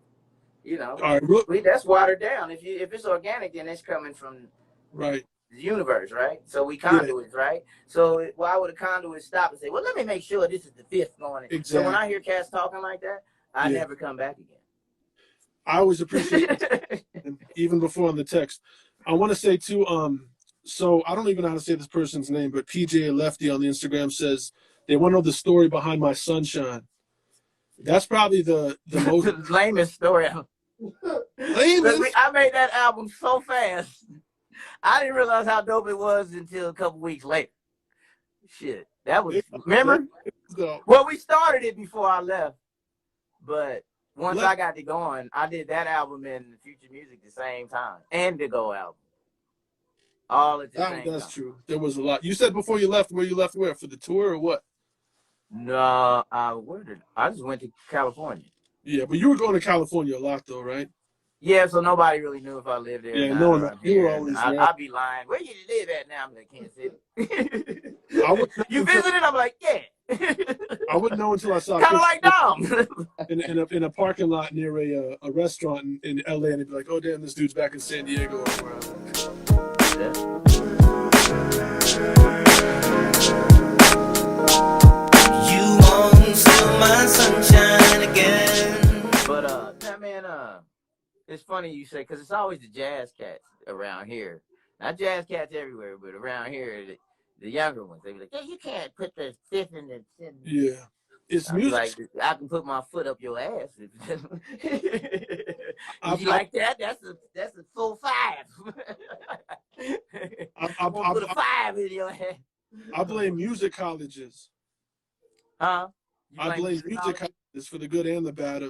You know, All right. that's watered down. If it's organic, then it's coming from Right. the universe, right? So we conduits, right? So why would a conduit stop and say, well, let me make sure this is the fifth going in. Exactly. So when I hear cats talking like that, I never come back again. I always appreciate it, even before on the text. I want to say too, so I don't even know how to say this person's name, but PJ Lefty on the Instagram says they want to know the story behind my Sunshine. That's probably the most The lamest story ever. I made that album so fast. I didn't realize how dope it was until a couple weeks later. Shit. That was, remember? Well, we started it before I left. But once I got it going, I did that album and Future Music the same time. And the Go album. All at the same time. That's true. There was a lot. You said before you left, where? For the tour or what? No, I just went to California. Yeah, but you were going to California a lot though, right? Yeah, so nobody really knew if I lived there. Yeah, no, you were always there. I'd be lying. Where you live at now? I'm like, Kansas City. You visited? I'm like, yeah. I wouldn't know until I saw kind of like Dom. in a parking lot near a restaurant in LA, and they'd be like, "Oh damn, this dude's back in San Diego." You won't steal my sunshine again. But man, it's funny you say, because it's always the jazz cats around here. Not jazz cats everywhere, but around here, the younger ones. They be like, "Yeah, you can't put the fifth in the." Yeah, it's music. Like, I can put my foot up your ass. You like that? That's a full five. I'll put a five in your head. I blame music colleges. Huh? I blame music colleges for the good and the bad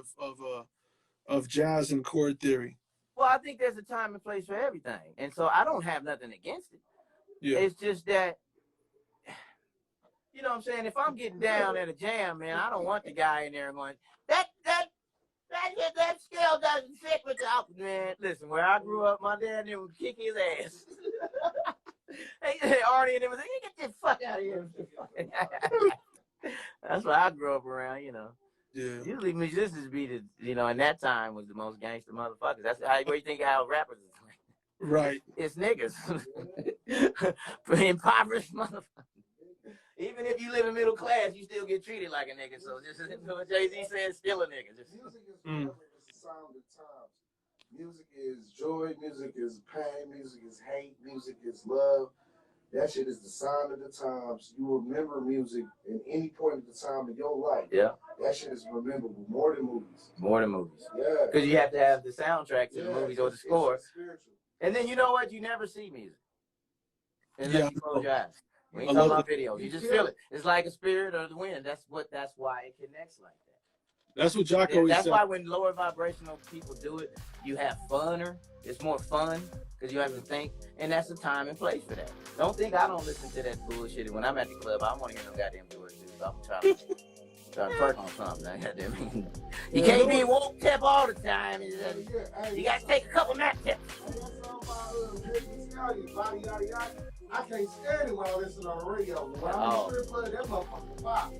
of jazz and chord theory. Well, I think there's a time and place for everything, and so I don't have nothing against it. Yeah. It's just that, you know what I'm saying? If I'm getting down at a jam, man, I don't want the guy in there going, that scale doesn't fit with the outfit, man. Listen, where I grew up, my dad would kick his ass. Hey, Arnie and them was like, "Get the fuck out of here." That's what I grew up around, you know. Yeah. Usually musicians be the, you know, in that time was the most gangster motherfuckers. That's how you think how rappers is like. Right. It's niggas. Impoverished motherfuckers. Even if you live in middle class, you still get treated like a nigga. So just what Jay-Z said, still a nigga. Music is forever the sound of times. Music is joy, music is pain, music is hate, music is love. That shit is the sign of the times. You remember music in any point of the time in your life. Yeah. That shit is memorable, more than movies. More than movies. Yeah. Because you have to have the soundtrack to the movies or the score. Spiritual. And then you know what? You never see music. Unless you close your eyes. We ain't I talking love about videos. You just feel it. It's like a spirit or the wind. That's why it connects like that. That's what Jock always That's said. why when lower vibrational people do it, you have funner. It's more fun because you have to think, and that's the time and place for that. Don't think I don't listen to that bullshit. When I'm at the club, I want to hear no goddamn bullshit. I'm trying to perk on something. Goddamn. You can't be woke tip all the time. You got to take a couple nap tips. I can't stand it when I listen on the radio. When I'm in the strip club, that motherfucker pop.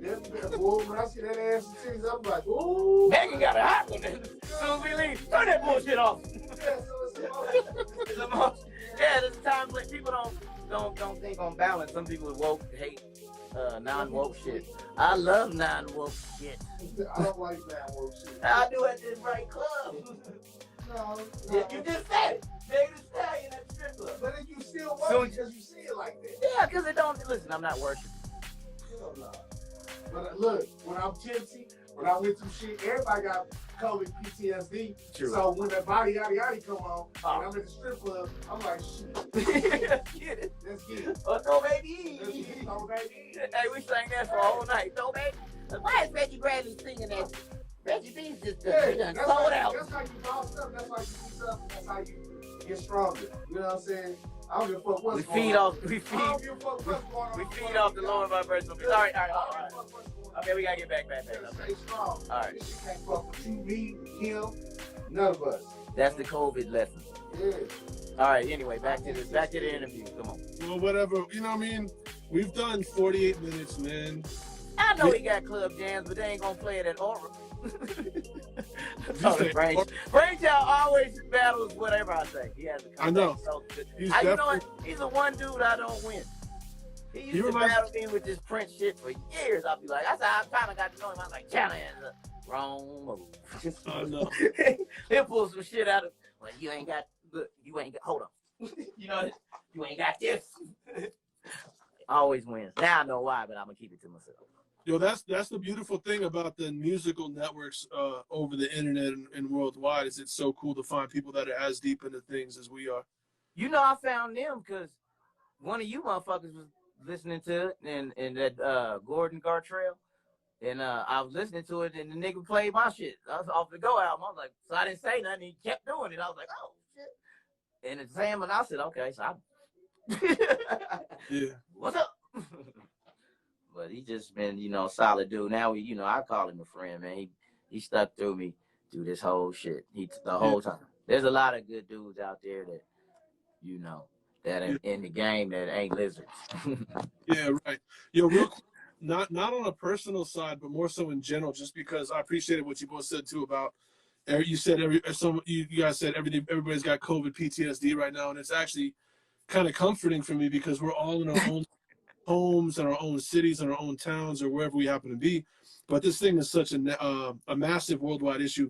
When I see that ass and titties, I'm like, ooh. Megan got a hot one. Soon we leave, turn that bullshit off. It's emotion. Yeah, there's times when people don't think on balance. Some people woke hate non-woke shit. I love non-woke shit. I don't like non-woke shit. I do at this right club. No. You just said it. Megan Thee Stallion at the strip club. But then you still work because you see it like that. Yeah, because it don't. Listen, I'm not worshiping. Hell no. But look, when I'm tipsy, when I went through shit, everybody got COVID PTSD. True. So when that body yaddy yaddy come on, and I'm at the strip club, I'm like, shit. Let's get it. Let's get it. Oh, no, baby. Let's get it, no baby. Hey, we sang that for a whole night. No, baby. Why is Reggie Bradley singing that? Reggie B's just sold out. That's how you boss up. That's how you do up. That's how you get stronger. You know what I'm saying? I don't give a fuck what's going on. We feed off the lower vibration. All right. Okay, we gotta get back. Stay strong. All right. This shit can't fuck with you, me, him, none of us. That's the COVID lesson. Yeah. All right. Anyway, back to the interview. Come on. Well, whatever. You know what I mean? We've done 48 minutes, man. I know he got club jams, but they ain't gonna play it at Aura. Brainchild always battles whatever I say. He has a comeback. I know. So He's you know what? He's the one dude I don't win. He used to battle me with this Prince shit for years. I'll be like, that's how I kind of got to know him. I was like, challenge. Wrong move. I know. He'll pull some shit out of, like, hold on. You know, you ain't got this. Always wins. Now I know why, but I'm going to keep it to myself. Yo, that's the beautiful thing about the musical networks over the internet and worldwide is it's so cool to find people that are as deep into things as we are. You know, I found them because one of you motherfuckers was listening to it and that Gordon Gartrell, and I was listening to it and the nigga played my shit. I was off the Go album. I was like, so I didn't say nothing. He kept doing it. I was like, oh shit. And it's Sam and I said, okay, so Yeah. What's up? But he just been, solid dude. Now I call him a friend, man. He stuck through me through this whole shit. The whole time. There's a lot of good dudes out there that, that are in the game that ain't lizards. Yeah, right. Yo, real quick, not on a personal side, but more so in general, just because I appreciated what you both said too about. You said you guys said everybody's got COVID PTSD right now, and it's actually kind of comforting for me because we're all in our own homes and our own cities and our own towns or wherever we happen to be. But this thing is such a massive worldwide issue.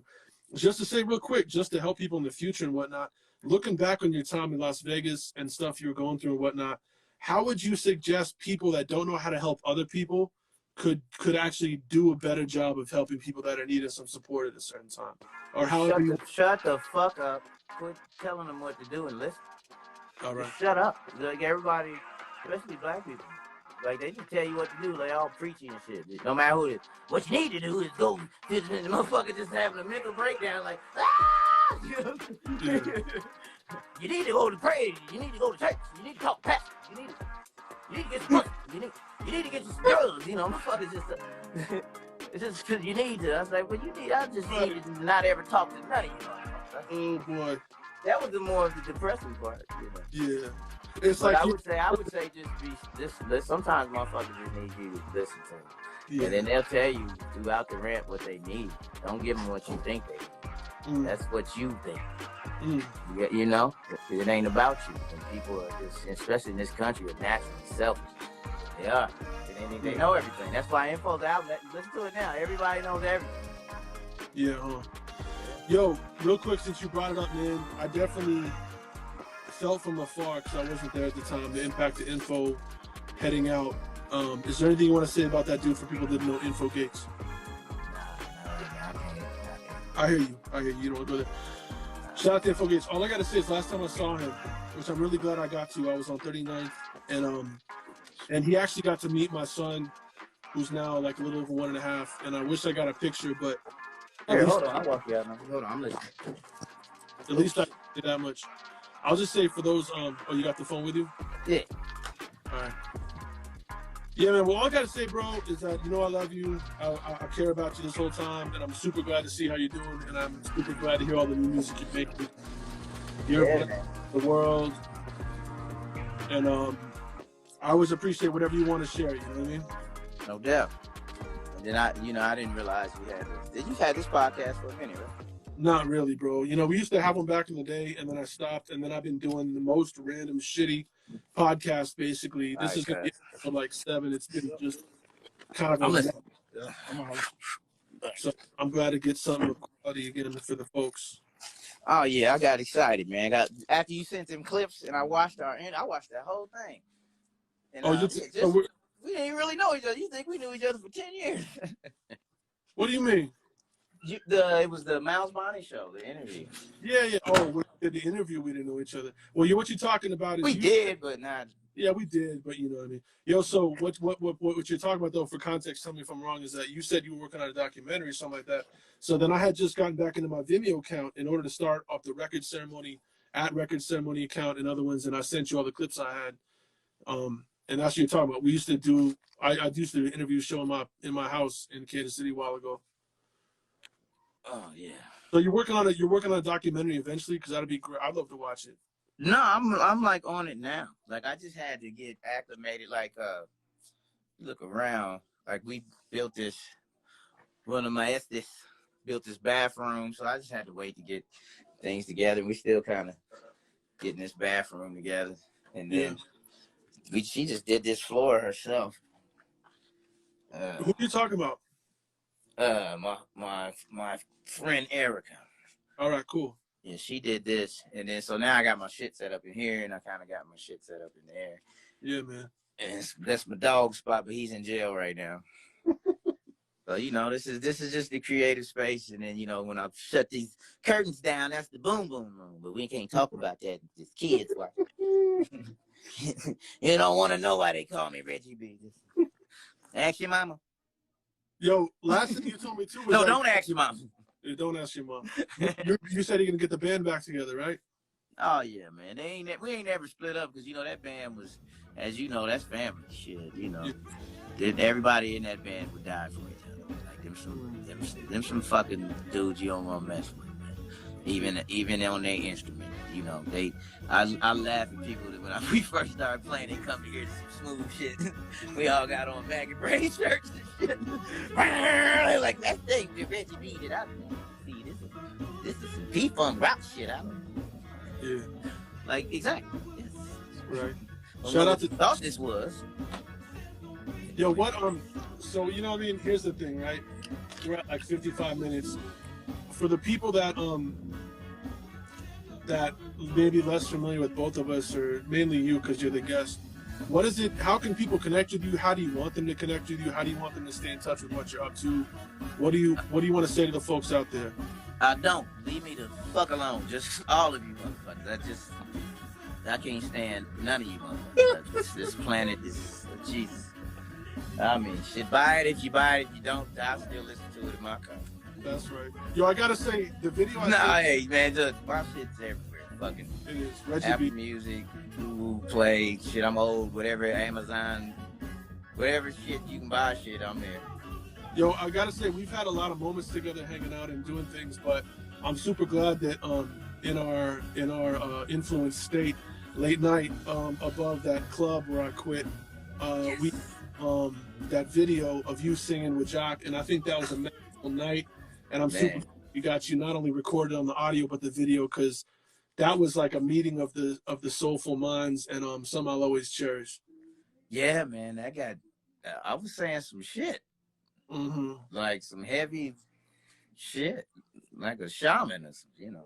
Just to say real quick, just to help people in the future and whatnot, looking back on your time in Las Vegas and stuff you were going through and whatnot, how would you suggest people that don't know how to help other people could actually do a better job of helping people that are needing some support at a certain time? Or how shut the fuck up. Quit telling them what to do and listen. All right. Just shut up. Like everybody, especially black people. Like, they just tell you what to do. They all preachy and shit. No matter who it is. What you need to do is go. The motherfucker just having a mental breakdown. Like, ah! You need to go to pray. You need to go to church. You need to talk to pastor. You need to get some money. You need to get some drugs. Motherfuckers just. It's just because you need to. I was like, well, I just need to not ever talk to none of you. Oh, boy. That was the more of the depressing part. Yeah. It's but like I would say just sometimes motherfuckers just need you to listen to them. Yeah. And then they'll tell you throughout the rant what they need. Don't give them what you think they need. That's what you think. It ain't about you. And people are just, especially in this country, are naturally selfish. They are. They know everything. That's why info's out. Listen to it now. Everybody knows everything. Yeah. Yo, real quick, since you brought it up, man, I definitely felt from afar because I wasn't there at the time the impact of info heading out. Is there anything you want to say about that dude for people that didn't know Info Gates? I hear you. You don't want to go there. Shout out to Info Gates. All I got to say is last time I saw him, which I'm really glad I got to, I was on 39th, and he actually got to meet my son, who's now like a little over 1.5, and I wish I got a picture, but hold on, I'll walk you out now. Hold on, I'm listening. At least I did that much. I'll just say for those, oh, you got the phone with you? Yeah. All right. Yeah, man. Well, all I gotta say, bro, is that I love you. I care about you this whole time, and I'm super glad to see how you're doing, and I'm super glad to hear all the new music you're making. You're the world, and I always appreciate whatever you want to share. You know what I mean? No doubt. And then I didn't realize you had this. You've had this podcast for a minute, right? Not really, bro. We used to have them back in the day, and then I stopped, and then I've been doing the most random, shitty podcast. Basically, this is gonna be for like 7. It's been just kind of. I'm listening. So I'm glad to get something of quality again for the folks. Oh yeah, I got excited, man. After you sent them clips, and I watched that whole thing. And, we didn't really know each other. You think we knew each other for 10 years? What do you mean? It was the Miles Bonnie show, the interview. Yeah. Oh, we did the interview. We didn't know each other. Well, what you're talking about is we did, but not. Yeah, we did, but you know what I mean. Yo, so what you're talking about though, for context, tell me if I'm wrong, is that you said you were working on a documentary or something like that. So then I had just gotten back into my Vimeo account in order to start off the record ceremony account and other ones, and I sent you all the clips I had. And that's what you're talking about. We used to do. I used to interview a show in my house in Kansas City a while ago. Oh yeah. So you're working on a documentary eventually, because that'd be great. I'd love to watch it. No, I'm like on it now. Like I just had to get acclimated. Like look around. Like we built this. One of my estes built this bathroom, so I just had to wait to get things together. We still kind of getting this bathroom together, and then she just did this floor herself. Who are you talking about? My friend Erica. All right, cool. Yeah, she did this, and then so now I got my shit set up in here, and I kind of got my shit set up in there. Yeah, man. And that's my dog spot, but he's in jail right now. So this is just the creative space, and then when I shut these curtains down, that's the boom boom room. But we can't talk about that. Just kids watching. You don't want to know why they call me Reggie B. Ask your mama. Yo, last thing you told me too was no, don't ask your mama. Don't ask your mom. You said you're gonna get the band back together, right? Oh yeah, man. We ain't never split up because that band was, as you know, that's family shit. Everybody in that band would die for each other. Like them some fucking dudes you don't want to mess with, man. Even on their instrument, I laugh at people that when we first started playing, they come to hear some smooth shit. We all got on baggy braid shirts and shit. Like that thing that Reggie B did. I see this is some P-Funk rock shit. Yeah. Like exactly. Yes. Right. Well, Shout out to thought this was. Yo, what so what I mean, here's the thing, right? We're at like 55 minutes. For the people that may be less familiar with both of us, or mainly you because you're the guest, what is it? How can people connect with you? How do you want them to connect with you? How do you want them to stay in touch with what you're up to? What do you want to say to the folks out there? Don't leave me the fuck alone. Just all of you motherfuckers. I can't stand none of you motherfuckers. This planet is Jesus. I mean, shit. Buy it if you buy it. If you don't, I'll still listen to it in my car. That's right. Yo, I gotta say, the video. Hey man, my shit's everywhere. Fucking. It is. Reggie Apple B. Music, Google Play, shit. I'm old. Whatever, Amazon, whatever shit you can buy, shit. I'm there. Yo, I gotta say, we've had a lot of moments together, hanging out and doing things, but I'm super glad that in our influence state, late night above that club where I quit, we that video of you singing with Jock, and I think that was a magical night. And I'm super we got you not only recorded on the audio but the video, because that was like a meeting of the soulful minds, and something I'll always cherish. Yeah, man, I was saying some shit, like some heavy shit, like a shaman or something,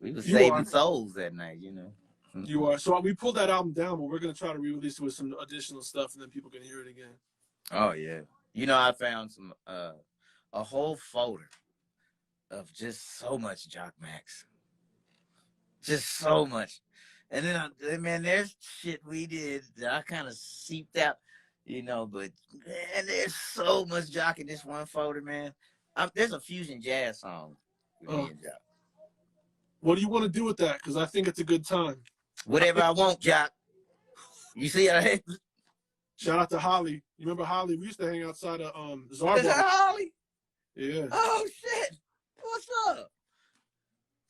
We were saving souls that night, You are. So we pulled that album down, but we're gonna try to re-release it with some additional stuff, and then people can hear it again. Oh yeah, I found some a whole folder of just so much Jock Max, just so much, and then man, there's shit we did that I kind of seeped out, but man, there's so much Jock in this one folder, man. There's a fusion jazz song with me and Jock. What do you want to do with that? Because I think it's a good time. Whatever I want, Jock. You see how I Shout out to Holly. You remember Holly? We used to hang outside of Zarbo. Holly? Yeah. Oh shit! What's up?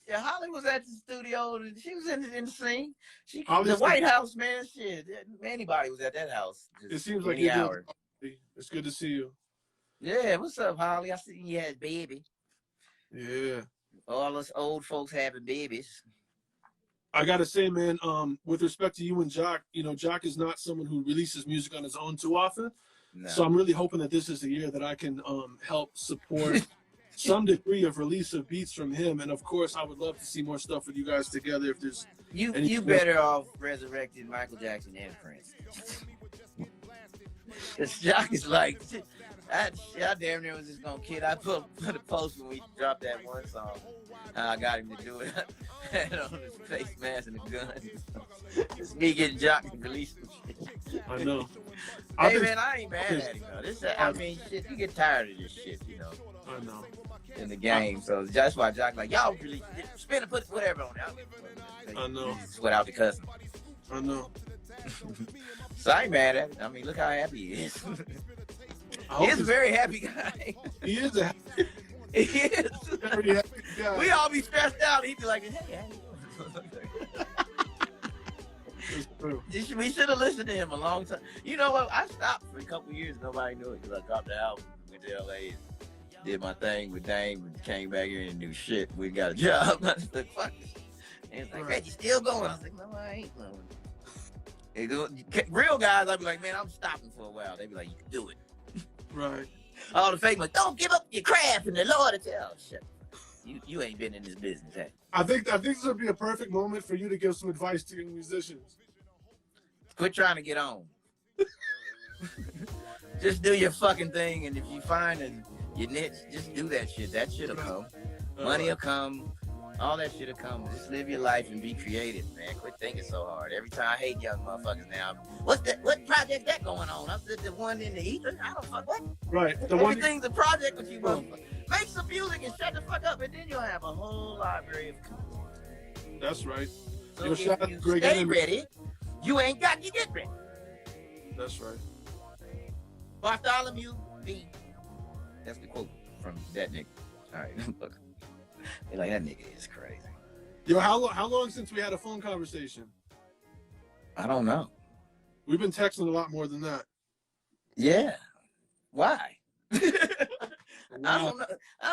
Yeah, Holly was at the studio. She was in the scene. The White House, man. Shit, anybody was at that house. It seems like any you're hour. It's good to see you. Yeah, what's up, Holly? I see you had a baby. Yeah. All us old folks having babies. I gotta say, man, with respect to you and Jock, you know, Jock is not someone who releases music on his own too often. No. So I'm really hoping that this is the year that I can help support some degree of release of beats from him. And of course, I would love to see more stuff with you guys together. If there's you better off resurrecting Michael Jackson and Prince. Cause Jock is like, I damn near was just gonna kid. I put a post when we dropped that one song. I got him to do it. Had on his face mask and a gun. It's me getting Jock to release some shit. I know. Hey man, I ain't mad at him though. I mean, shit, you get tired of this shit, you know. I know. In the game, so that's why Jock like y'all really spin and put whatever on it. I know. Sweat out the cousin. I know. So I ain't mad at it. I mean, look how happy he is. He's a very happy guy. He is a he is. very happy guy. We all be stressed out. He'd be like, hey, how you doing? It's true. We should have listened to him a long time. You know what? I stopped for a couple years. Nobody knew it because I dropped the album, went to LA, and did my thing with Dame, and came back here and do shit. We got a job. I was like, fuck this. And it's like, Reggie, still going? I was like, no, I ain't going. Real guys, I'd be like, man, I'm stopping for a while. They'd be like, you can do it. Right. All the fake, like, don't give up your craft, and the Lord will tell. Shit. You ain't been in this business, hey? I think this would be a perfect moment for you to give some advice to young musicians. Quit trying to get on. Just do your fucking thing, and if you find your niche, just do that shit. That shit'll come. Money will come. All that shit'll come. Just live your life and be creative, man. Quit thinking so hard. Every time I hate young motherfuckers now. What project that going on? I'm the one in the ether. I don't fuck what. Right. Everything's a project with you motherfuckers. Make some music and shut the fuck up, and then you'll have a whole library of content. That's right. So if you stay ready, you ain't got to get ready. That's right. Bartholomew B. That's the quote from that nigga. All right, look. They like, that nigga is crazy. Yo, how long since we had a phone conversation? I don't know. We've been texting a lot more than that. Yeah. Why? Wow. I don't know.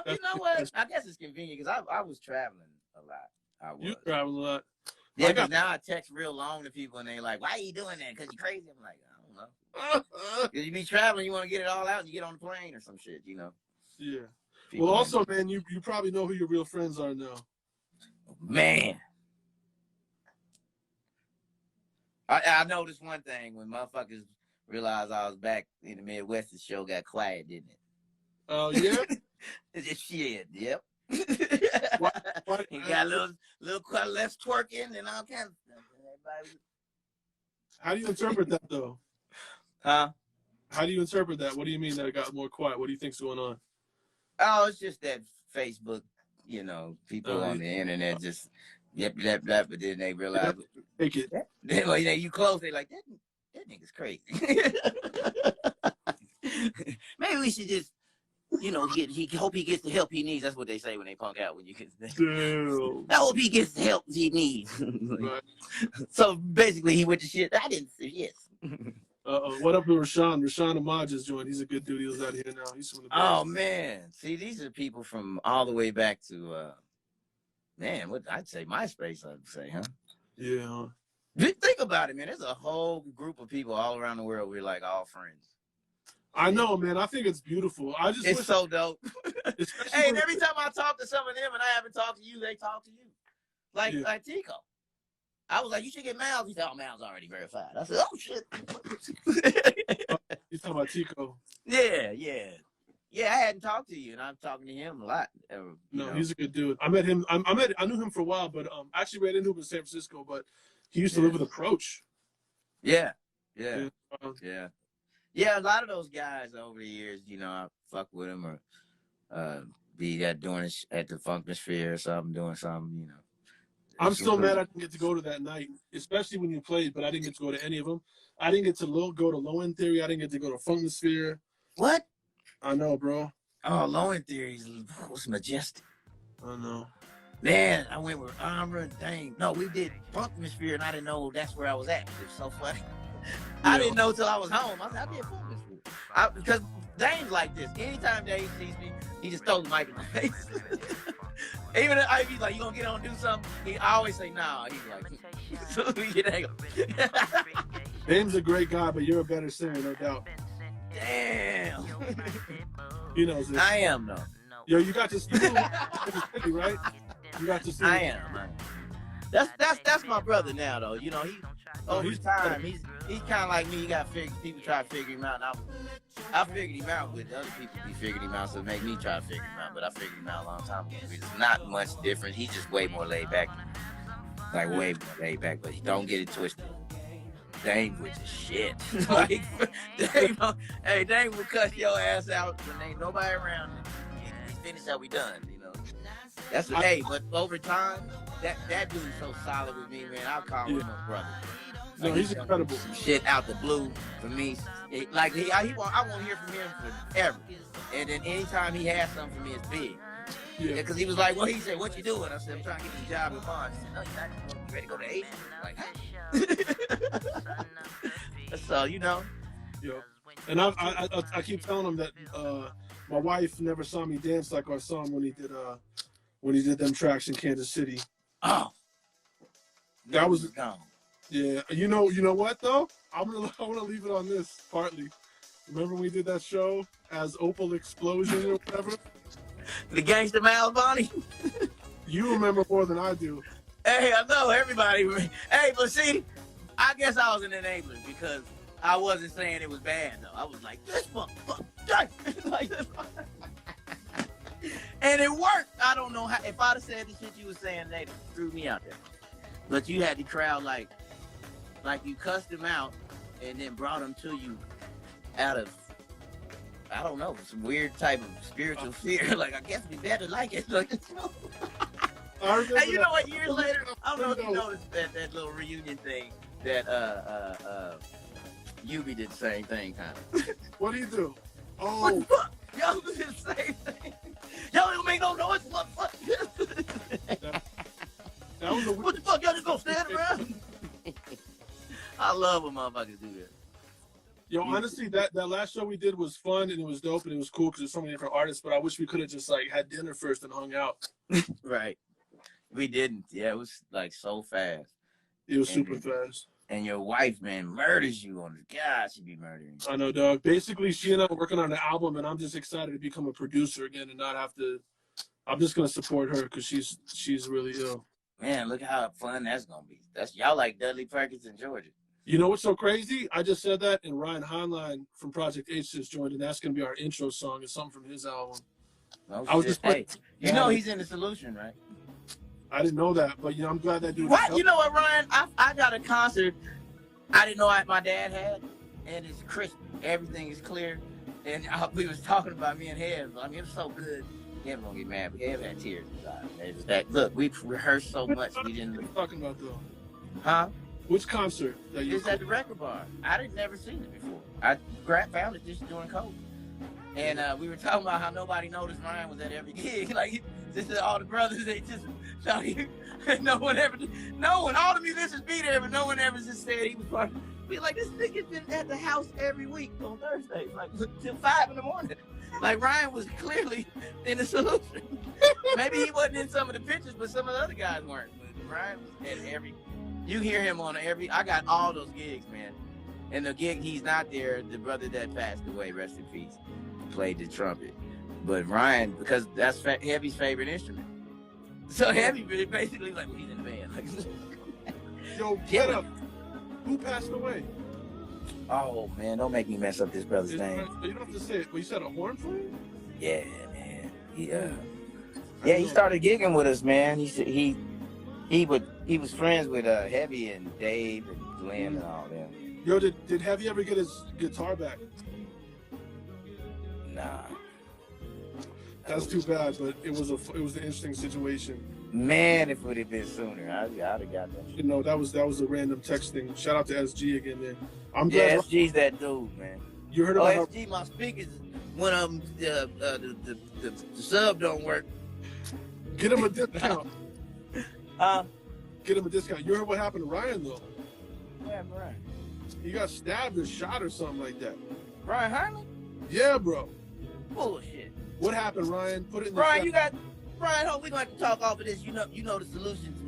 You know what? I guess it's convenient because I was traveling a lot. I was. You travel a lot. Yeah, because now I text real long to people and they like, why are you doing that? Because you're crazy. I'm like, I don't know. Because you be traveling, you want to get it all out and you get on the plane or some shit, you know? Yeah. People Well, also, man, you probably know who your real friends are now. Man. I noticed one thing when motherfuckers realized I was back in the Midwest, the show got quiet, didn't it? Oh, yeah? It's shit, yep. What? You got a little quite less twerking and all kinds of stuff. Everybody... How do you interpret that, though? Huh? How do you interpret that? What do you mean that it got more quiet? What do you think's going on? Oh, it's just that Facebook, you know, people on the internet just yep, but then they realize Take it. Well, you know, you close, they like that nigga's crazy. Maybe we should just, you know, hope he gets the help he needs. That's what they say when they punk out. When you get, I hope he gets the help he needs. Right. So basically, he went to shit. I didn't say yes. What up with Rashawn? Rashawn Ahmad just joined. He's a good dude. He was out here now. He's from the Oh man, see, these are people from all the way back to, man, what I'd say MySpace. I'd say, huh? Yeah. Think about it, man. There's a whole group of people all around the world. We're like all friends. I know, man. I think it's beautiful. I just It's wish so dope. Hey, and every time I talk to some of them and I haven't talked to you, they talk to you. Like Tico. I was like, you should get Miles. He said, oh, Miles already verified. I said, oh, shit. You talking about Tico? Yeah. Yeah, I hadn't talked to you, and I'm talking to him a lot. No, he's a good dude. I met him. I knew him for a while, but I actually ran into him in San Francisco, but he used to live with Approach. Yeah. A lot of those guys over the years, you know, I fuck with them or be doing it at the Funkmasphere or something, doing something, you know. I'm still mad I didn't get to go to that night, especially when you played, but I didn't get to go to any of them. I didn't get to go to Low End Theory. I didn't get to go to Funkosphere. What? I know, bro. Oh, Low End Theory was majestic. I know. Man, I went with Armor and Thang. No, we did Funkosphere, and I didn't know that's where I was at. It was so funny. I didn't know till I was home. I said, I did Funkosphere. Because Dane's like this. Anytime Dane sees me, he just throws the mic in my face. Even if I be like, you gonna get on and do something? I always say, nah. He's like, so we get angle. Dane's a great guy, but you're a better singer, no doubt. Damn. He knows this. I am, though. Yo, you got to see him, right? You got to see him. I am. That's my brother now, though. You know, over time, he's kind of like me. You got people try to figure him out. And I figured him out with other people be figuring him out, so it make me try to figure him out. But I figured him out a long time ago. It's not much different. He's just way more laid back. Like, way more laid back. But don't get it twisted. Dane was just shit. Like, Dane will cuss your ass out when ain't nobody around. He's finished how we done, you know. That's what, but over time, that dude's so solid with me, man. I'll call him a brother. No, like, he's incredible. Some shit out the blue for me. I won't hear from him forever. And then anytime he has something for me, it's big. Yeah, because he was like, well, he said, what you doing? I said, I'm trying to get this job at Bond. He said, no, you're not ready to go to Asia. Like, huh? So, you know. Yeah. And I keep telling him that my wife never saw me dance like I saw him when he did them tracks in Kansas City. Oh. That was gone. Yeah. You know what though? I want to leave it on this partly. Remember when we did that show as Opal Explosion or whatever? The Gangsta Miles Bonnie? You remember more than I do. Hey, I know everybody. Hey, but see, I guess I was an enabler because I wasn't saying it was bad though. I was like, this motherfucker. Like, and it worked. I don't know how. If I'd have said the shit you were saying, they threw me out there. But you had the crowd like you cussed them out and then brought them to you out of, I don't know, some weird type of spiritual fear. Like, I guess we better like it. Like, hey, you know what? Years later, I don't know if you noticed that little reunion thing that Yubi did the same thing, kind of. What do you do? Oh, what the fuck? Y'all did the same thing. Y'all don't make no noise. What the fuck? That was what the fuck? Y'all just gonna stand around? I love when motherfuckers do that. Yo, honestly, that last show we did was fun and it was dope and it was cool because there's so many different artists. But I wish we could have just like had dinner first and hung out. Right. We didn't. Yeah, it was like so fast. It was super fast. And your wife, man, murders you on the. God, she be murdering you. I know, dog. Basically, she and I are working on an album, and I'm just excited to become a producer again and not have to. I'm just gonna support her because she's really ill. Man, look how fun that's gonna be. That's y'all like Dudley Perkins in Georgia. You know what's so crazy? I just said that, and Ryan Heinlein from Project H just joined, and that's gonna be our intro song. It's something from his album. Oh, I was just hey, you know he's in The Solution, right? I didn't know that, but I'm glad that dude. What? You know what, Ryan? I got a concert I didn't know my dad had, and it's crisp. Everything is clear, and we was talking about me and Hev. I mean, it was so good. Hev don't get mad, but Hev had tears in his eyes. It was that. Look, we rehearsed so much, we didn't. What are you talking about though? Huh? Which concert? That you it's at the record bar. I didn't never seen it before. I found it just during COVID. And we were talking about how nobody noticed Ryan was at every gig. Like, this is all the brothers, they just, no one, all the musicians be there, but no one ever just said he was part of. Be like, this nigga's been at the house every week on Thursdays, like, till 5 in the morning. Like, Ryan was clearly in The Solution. Maybe he wasn't in some of the pictures, but some of the other guys weren't. But Ryan was at every, you hear him on I got all those gigs, man. And the gig he's not there, the brother that passed away, rest in peace, played the trumpet. But Ryan, because that's Heavy's favorite instrument. So Heavy basically like, well, he's in the band. Like, yo, get up. Who passed away? Oh man, don't make me mess up this brother's name. You don't have to say it. Well, you said a horn flute? Yeah, man. He started gigging with us, man. He was friends with Heavy and Dave and Glenn and all them. Yo, did Heavy ever get his guitar back? Nah. That's too bad, but it was an interesting situation. Man, if it would have been sooner, I'd have got that shit. You know, that was a random text thing. Shout out to SG again, man. I'm Yeah, glad SG's that dude, man. you heard about SG, my speakers, one of them, the sub don't work. get him a discount. Huh? Get him a discount. You heard what happened to Ryan though? Yeah, Brian. He got stabbed or shot or something like that. Brian Harlan? Yeah, bro. Bullshit. What happened, Ryan? Put it in the Brian, chat. you got Brian. Hope we gonna have to talk off of this. You know the solutions.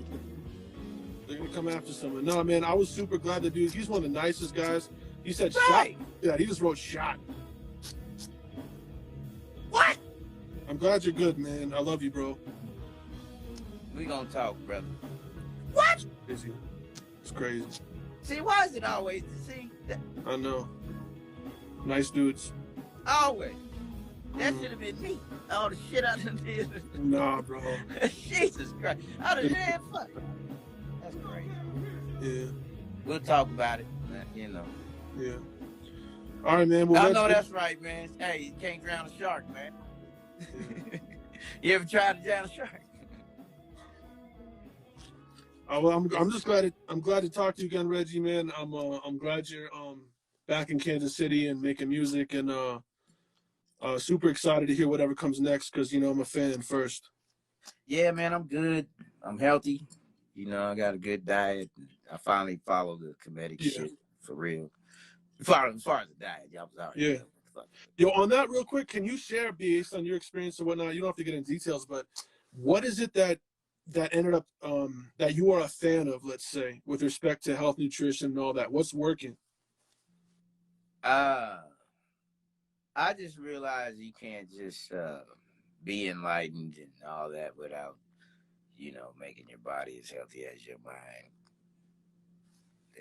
They're gonna come after someone. No, man, I was super glad the dude. He's one of the nicest guys. He said Right. shot. Yeah, he just wrote shot. What? I'm glad you're good, man. I love you, bro. We gonna talk, brother. What? Crazy. It's crazy. See, why is it always I know. Nice dudes. always? That should have been me. All the shit I done did. Nah, bro. Jesus Christ. I done had fuck. That's crazy. Yeah. We'll talk about it. You know. Yeah. All right, man. Well, I let's know get- that's right, man. Hey, you can't drown a shark, man. You ever tried to drown a shark? well, I'm just glad. I'm glad to talk to you again, Reggie, man. I'm glad you're back in Kansas City and making music, and super excited to hear whatever comes next because you know I'm a fan first. Yeah, man, I'm good. I'm healthy. You know, I got a good diet. I finally follow the comedic shit for real. As far as the diet, y'all was already. Yeah. Fuck. Yo, on that real quick, can you share based on your experience or whatnot? You don't have to get into details, but what is it that ended up that you are a fan of, let's say, with respect to health, nutrition, and all that? What's working? I just realized you can't just be enlightened and all that without, you know, making your body as healthy as your mind.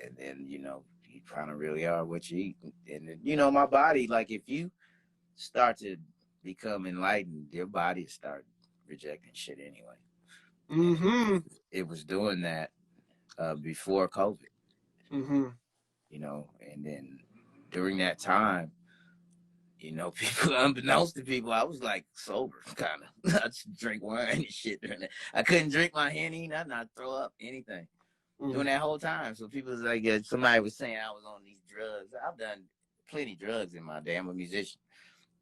And then, you know, you kind of really are what you eat. And then, you know, my body, like if you start to become enlightened, your body start rejecting shit anyway. Mm-hmm. It was doing that before COVID, Mm-hmm. you know, and then during that time, you know, people, unbeknownst to people, I was like sober, kind of. I just drink wine and shit during that. I couldn't drink my Henny, nothing. I'd throw up, anything. During that whole time. So people was like, somebody was saying I was on these drugs. I've done plenty of drugs in my day. I'm a musician.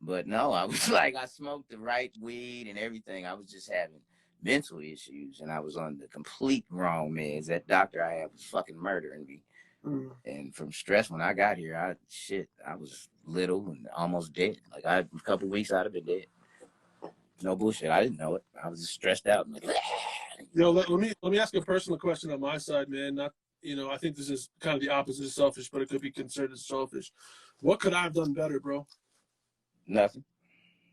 But no, I was like, I smoked the right weed and everything. I was just having mental issues and I was on the complete wrong meds. That doctor I had was fucking murdering me. And from stress when I got here, I was little and almost dead. Like a couple weeks I'd have been dead. No bullshit. I didn't know it. I was just stressed out. And like, Yo, let me ask you a personal question on my side, man. Not, you know, I think this is kind of the opposite of selfish, but it could be considered selfish. What could I have done better, bro? nothing.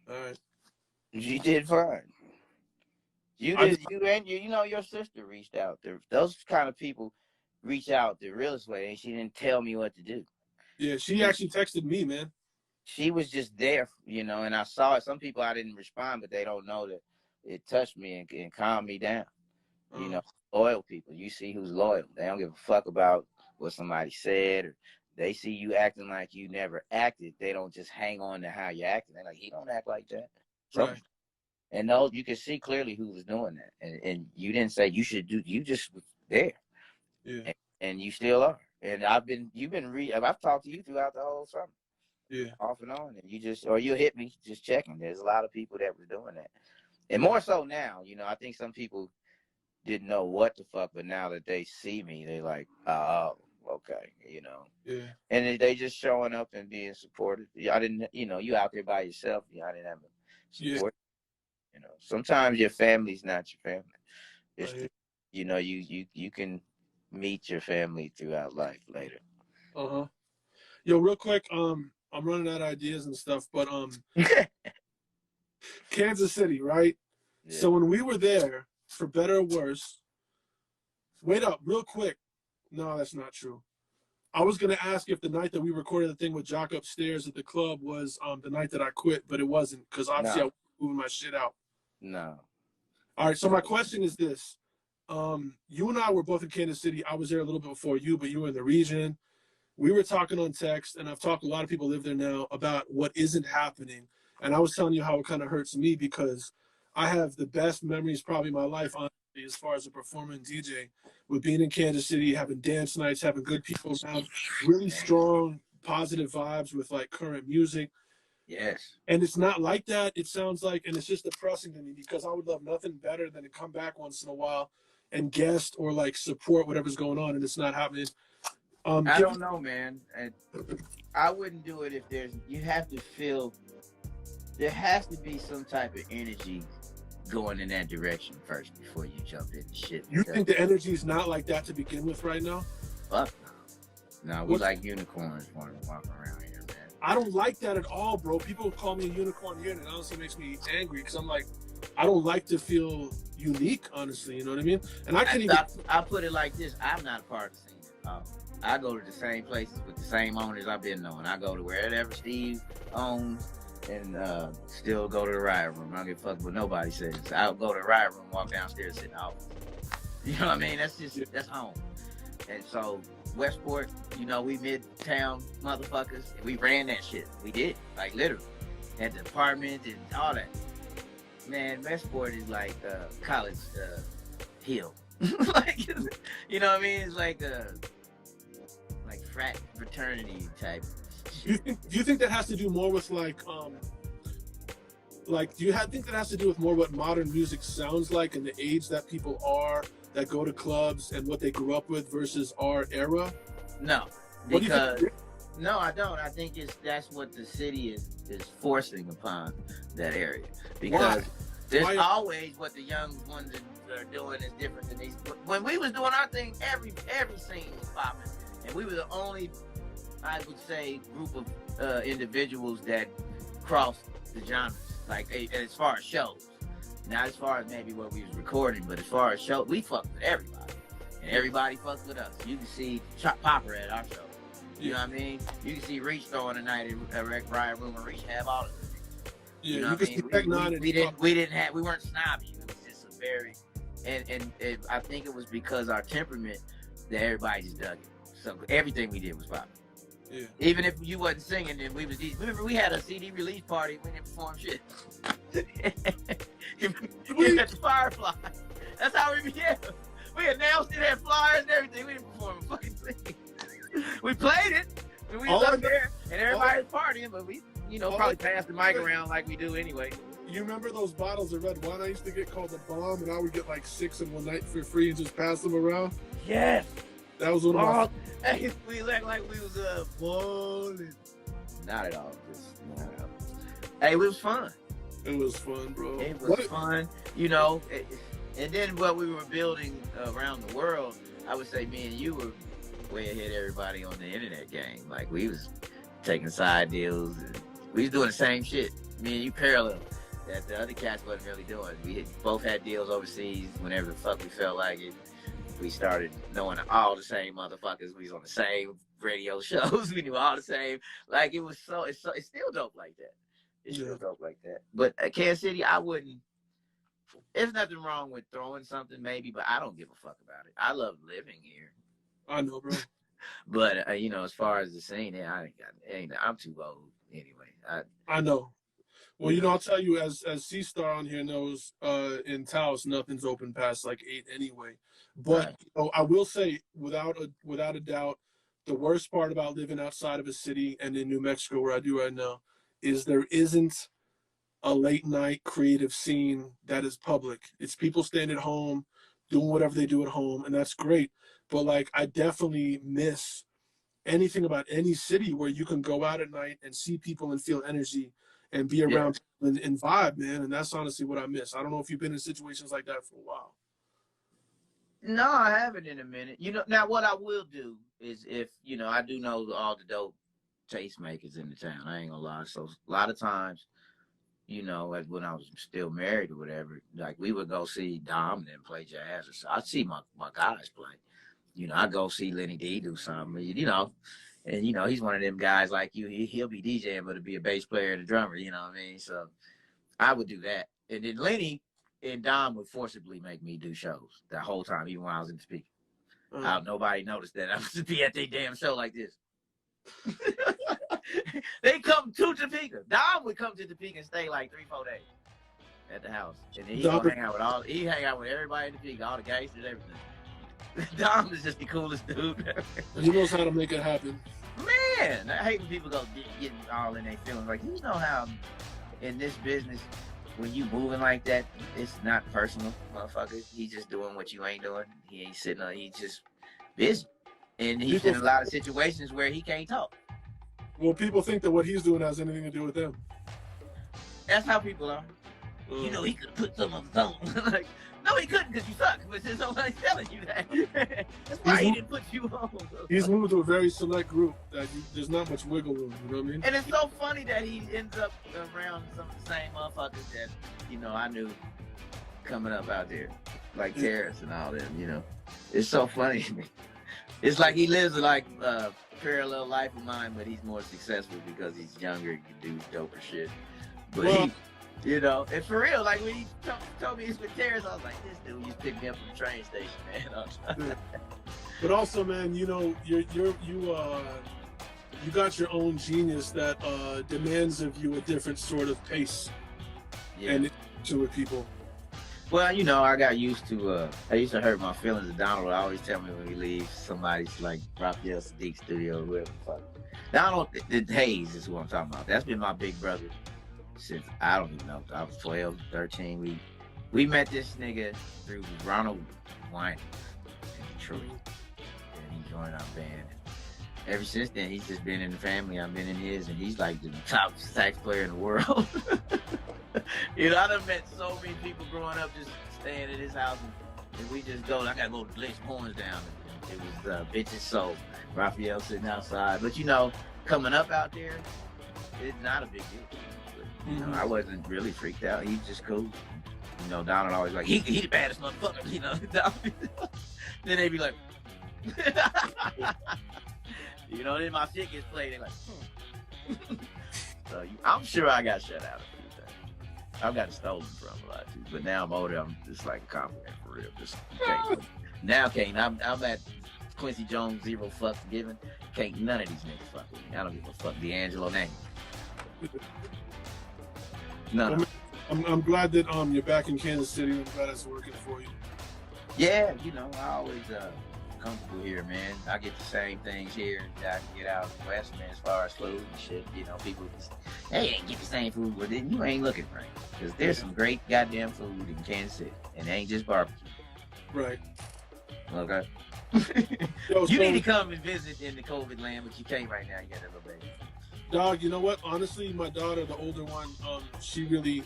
All right. You did fine. You know, your sister reached out. Those kind of people reach out the realest way, and she didn't tell me what to do. Yeah, she actually texted me, man. She was just there, you know, and I saw it. Some people I didn't respond, but they don't know that it touched me and calmed me down. You know, loyal people. You see who's loyal. They don't give a fuck about what somebody said, or they see you acting like you never acted. They don't just hang on to how you acting. They're like, he don't act like that. So, Right. and those, you can see clearly who was doing that. And you didn't say you should do, you just was there. Yeah. And you still are. And I've talked to you throughout the whole summer. Yeah. Off and on. And you hit me just checking. There's a lot of people that were doing that. And more so now, you know, I think some people didn't know what the fuck, but now that they see me, they like, oh, okay, you know. Yeah. And they just showing up and being supportive. I didn't, you know, you out there by yourself. I didn't have support. You know, sometimes your family's not your family. It's Right. you know, you can meet your family throughout life later. Yo, real quick, I'm running out of ideas and stuff, but Kansas City, right? Yeah. So when we were there, for better or worse, wait up, real quick. No, that's not true. I was gonna ask if the night that we recorded the thing with Jock upstairs at the club was the night that I quit, but it wasn't because obviously I was moving my shit out. No. All right, so my question is this. You and I were both in Kansas City. I was there a little bit before you, but you were in the region. We were talking on text, and I've talked to a lot of people who live there now about what isn't happening. And I was telling you how it kind of hurts me because I have the best memories probably in my life on honestly, as far as a performing DJ, with being in Kansas City, having dance nights, having good people around, really strong, positive vibes with like current music. Yes. And it's not like that. It sounds like, and it's just depressing to me because I would love nothing better than to come back once in a while and guest or like support whatever's going on, and it's not happening. I don't know, man. I wouldn't do it if you have to feel, there has to be some type of energy going in that direction first before you jump into shit. You think the energy is not like that to begin with right now? Fuck no. No, we like unicorns wanting to walk around here, man. I don't like that at all, bro. People call me a unicorn here, and it honestly makes me angry because I'm like, I don't like to feel unique, honestly. You know what I mean? And I put it like this: I'm not a part of the scene at all. I go to the same places with the same owners I've been knowing. I go to wherever Steve owns, and still go to the riot room. I don't give a fuck what nobody says. I'll go to the riot room, walk downstairs, sit in the office. You know what I mean? That's home. And so Westport, you know, we midtown motherfuckers. We ran that shit. We did, like literally, at the apartment and all that. Man, Westport is like college hill. Like, you know what I mean? It's like frat fraternity type shit. Do you think that has to do more with do you think that has to do with more what modern music sounds like and the age that people are that go to clubs and what they grew up with versus our era? No, because no, I don't. I think that's what the city is forcing upon that area, because there's always what the young ones are doing is different than these. When we was doing our thing, every scene was popping, and we were the only, I would say, group of individuals that crossed the genres. Like as far as shows, not as far as maybe what we was recording, but as far as shows, we fucked with everybody, and everybody fucked with us. You can see Chop Popper at our show. You know what I mean? You can see Reach throwing a night at Riot Room, and Reach have all of them. Yeah, you know what I mean? We weren't snobby. It was just a very, and I think it was because our temperament that everybody just dug it. So everything we did was popular. Yeah. Even if you wasn't singing, then we was. Remember, we had a CD release party. We didn't perform shit. We had the Firefly. That's how we began. We announced it, had flyers and everything. We didn't perform a fucking thing. We played it, and we was up there, and everybody was partying, but we, probably passed the mic around like we do anyway. You remember those bottles of red wine I used to get called the bomb, and I would get like 6 in one night for free and just pass them around? Yes. That was one of my... Hey, we looked like we was balling. Not at all. Not at all. Hey, it was fun. It was fun, bro. It was fun. And then what we were building around the world, I would say me and you were way ahead of everybody on the internet game. Like, we was taking side deals. And we was doing the same shit. Me and you parallel that the other cats wasn't really doing. We both had deals overseas whenever the fuck we felt like it. We started knowing all the same motherfuckers. We was on the same radio shows. We knew all the same. Like, it was it's still dope like that. It's still dope like that. But at Kansas City, I wouldn't. There's nothing wrong with throwing something, maybe, but I don't give a fuck about it. I love living here. I know, bro. But as far as the scene, I'm too old anyway. I know. Well, I'll tell you, as C-Star on here knows, in Taos, nothing's open past like 8 anyway. But I will say, without a doubt, the worst part about living outside of a city and in New Mexico, where I do right now, is there isn't a late night creative scene that is public. It's people staying at home, doing whatever they do at home, and that's great. But like, I definitely miss anything about any city where you can go out at night and see people and feel energy and be around people and vibe, man. And that's honestly what I miss. I don't know if you've been in situations like that for a while. No, I haven't in a minute. Now what I will do is if, I do know all the dope tastemakers in the town. I ain't gonna lie. So a lot of times, like when I was still married or whatever, like we would go see Dom and then play jazz. Or so I'd see my guys play. I'd go see Lenny D do something, and he's one of them guys like you. He'll be DJing, but it'll be a bass player and a drummer. You know what I mean? So I would do that, and then Lenny and Dom would forcibly make me do shows that whole time, even when I was in the speaker. Nobody noticed that I was be at their damn show like this. They come to Topeka. Dom would come to Topeka and stay like 3-4 days. at the house, and then Dom, he hang out with everybody in the peak, all the gangsters, everything. Dom is just the coolest dude ever. he knows how to make it happen. Man, I hate when people go getting all in their feelings. Like, you know how in this business, when you moving like that, it's not personal, motherfucker. He's just doing what you ain't doing. He ain't sitting on. He's just busy, and he's in a lot of situations where he can't talk. Well, people think that what he's doing has anything to do with them. That's how people are. You know, he could put some on the phone. Like, no, he couldn't because you suck. But since somebody's telling you that, that's why he didn't put you on. He's moved to a very select group that there's not much wiggle room. You know what I mean? And it's so funny that he ends up around some of the same motherfuckers that, you know, I knew coming up out there, like Terrence and all them. You know, it's so funny to me. It's like he lives like a parallel life of mine, but he's more successful because he's younger and can do doper shit. But Well, you know, and for real, like when he told me he's with Terrence, I was like, this dude used to pick me up from the train station, man. but also, man, you know, you got your own genius that demands of you a different sort of pace and to with people. Well, you know, I got used to, I used to hurt my feelings. Donald would always tell me when we leave somebody's like Raphael Sadiq studio, whoever the fuck. Donald Hayes is who I'm talking about. That's been my big brother since, I don't even know, I was 12, 13. We met this nigga through Ronald Wine in Detroit. And he joined our band. Ever since then, he's just been in the family. I've been in his, and he's like the top sax player in the world. You know, I done met so many people growing up just staying at his house, and we just go. I gotta go lay some horns down. And it was Bitches Soul, Raphael sitting outside. But you know, coming up out there, it's not a big deal. But, you know, I wasn't really freaked out. He's just cool. You know, Donald always like, he the baddest motherfucker. You know, then they be like, you know, then my shit gets played. They like, So I'm sure I got shut out a few times. I've got stolen from a lot too, but now I'm older. I'm just like confident for real. Just can't. Now can't. I'm at Quincy Jones, zero fucks given. Can't none of these niggas fuck with me. I don't give a fuck D'Angelo name. None. I'm glad that you're back in Kansas City. I'm glad it's working for you. Yeah, you know, I always comfortable here, man. I get the same things here that I can get out west, man, as far as food and shit. You know, people just, hey, ain't get the same food, but then you ain't looking right. Because there's some great goddamn food in Kansas City, and it ain't just barbecue. Right. Okay. Yo, You need to come and visit in the COVID land, but you can't right now. You got that little baby. Dog, you know what? Honestly, my daughter, the older one, she really...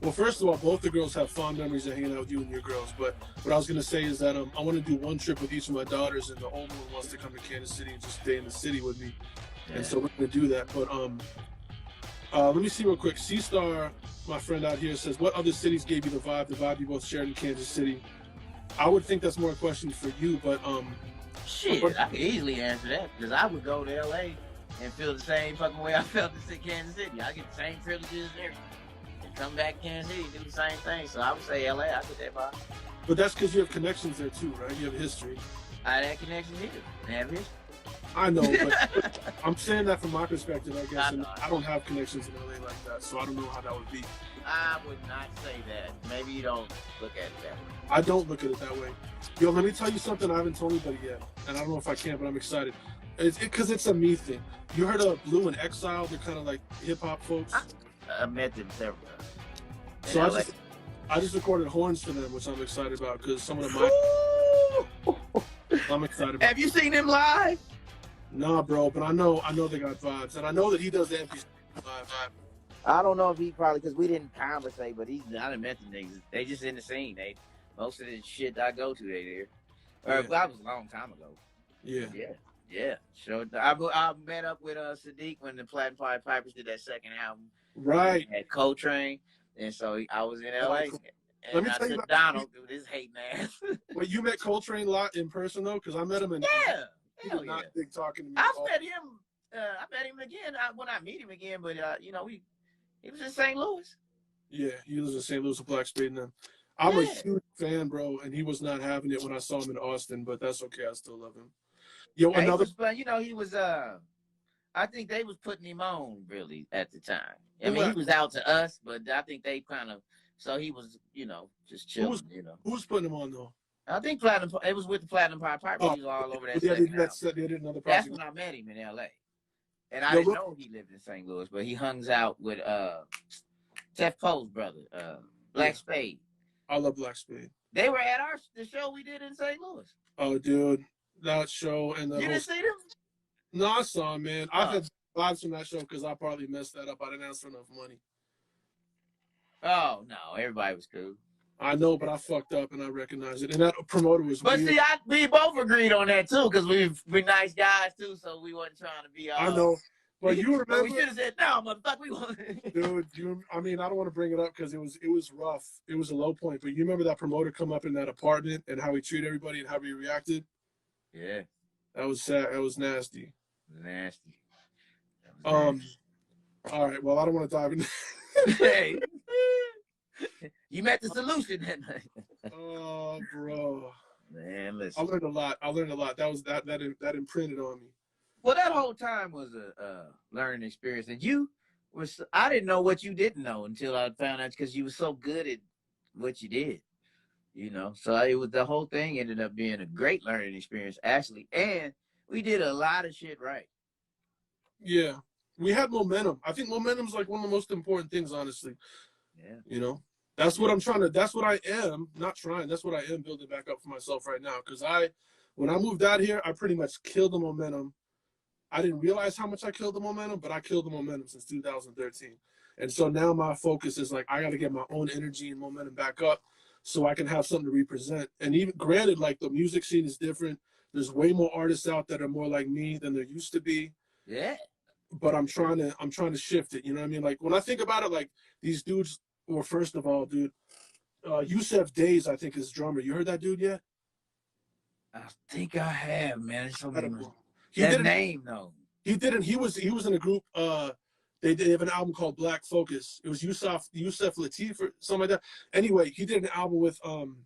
Well, first of all, both the girls have fond memories of hanging out with you and your girls. But what I was going to say is that I want to do one trip with each of my daughters, and the older one wants to come to Kansas City and just stay in the city with me. Yeah. And so we're going to do that. But let me see real quick. C-Star, my friend out here, says, what other cities gave you the vibe you both shared in Kansas City? I would think that's more a question for you, but... Shit, I could easily answer that, because I would go to L.A. and feel the same fucking way I felt in Kansas City. I get the same privileges there. Come back to Kansas City, do the same thing. So I would say LA, I get that vibe. But that's because you have connections there too, right? You have a history. I had connections here. I have history. I know, but I'm saying that from my perspective, I guess. I don't have connections in LA like that, so I don't know how that would be. I would not say that. Maybe you don't look at it that way. I don't look at it that way. Yo, let me tell you something I haven't told anybody yet, and I don't know if I can, but I'm excited. It's because it's a me thing. You heard of Blue and Exile? They're kind of like hip hop folks. I met them several times. So I just recorded horns for them, which I'm excited about because some of them I'm excited about. Have you seen them live? Nah, bro, but I know they got vibes, and I know that he does the MP live. I don't know if he probably, because we didn't conversate, but I done met them niggas. They just in the scene. Most of the shit I go to, they there. Or that was a long time ago. Yeah. Sure. I met up with Sadiq when the Platinum Fire Pipers did that second album. Right. At Coltrane. And so I was in LA. And I said, Donald, dude, this hating ass. Wait, you met Coltrane a lot in person though? Because I met him in he was not big talking to me. I met him again when I meet him again, but you know, he was in St. Louis. Yeah, he lives in St. Louis with Black Spade now. I'm a huge fan, bro, and he was not having it when I saw him in Austin, but that's okay. I still love him. Yo, yeah, another. You know, he was. I think they was putting him on really at the time. I mean, he was out to us, but I think they kind of So he was, just Who's chilling, who's putting him on though? I think it was with the Platinum Pied Piper. Oh, He was all over that yeah, second album. they did another That's project. when I met him in L.A. And I Yo, didn't know he lived in St. Louis, but he hangs out with Tef Poe's brother, Black Spade. I love Black Spade. They were at the show we did in St. Louis. Oh, dude, that show and the You didn't see them? No, I saw him, man. I had vibes from that show because I probably messed that up. I didn't ask for enough money. Oh no, everybody was cool. I know, but I fucked up and I recognize it. And that promoter was But weird. see, we both agreed on that too, because we're nice guys too, so we wasn't trying to be. I know, but you remember? We should have said no, motherfucker. We want. Dude, I mean, I don't want to bring it up because it was rough. It was a low point. But you remember that promoter come up in that apartment and how he treated everybody and how he reacted? Yeah, that was sad. That was nasty. Nasty. All right. Well, I don't want to dive in. Hey, you met the solution that night. Oh, bro. Man, listen. I learned a lot. That was that imprinted on me. Well, that whole time was a learning experience, and I didn't know what you didn't know until I found out because you were so good at what you did, So the whole thing ended up being a great learning experience, actually, and we did a lot of shit right. Yeah, we had momentum. I think momentum's like one of the most important things, honestly. Yeah. That's what I'm trying to. That's what I am not trying. That's what I am building back up for myself right now. Because when I moved out here, I pretty much killed the momentum. I didn't realize how much I killed the momentum, but I killed the momentum since 2013. And so now my focus is like, I got to get my own energy and momentum back up so I can have something to represent. And even granted, like the music scene is different. There's way more artists out that are more like me than there used to be. Yeah. But I'm trying to shift it. You know what I mean? Like when I think about it, like these dudes, well, first of all, dude, Yusef Days, I think is drummer. You heard that dude yet? I think I have, man. It's so many. Name though. He didn't. He was in a group. They have an album called Black Focus. It was Yusef Lateef or something like that. Anyway, he did an album with Tom.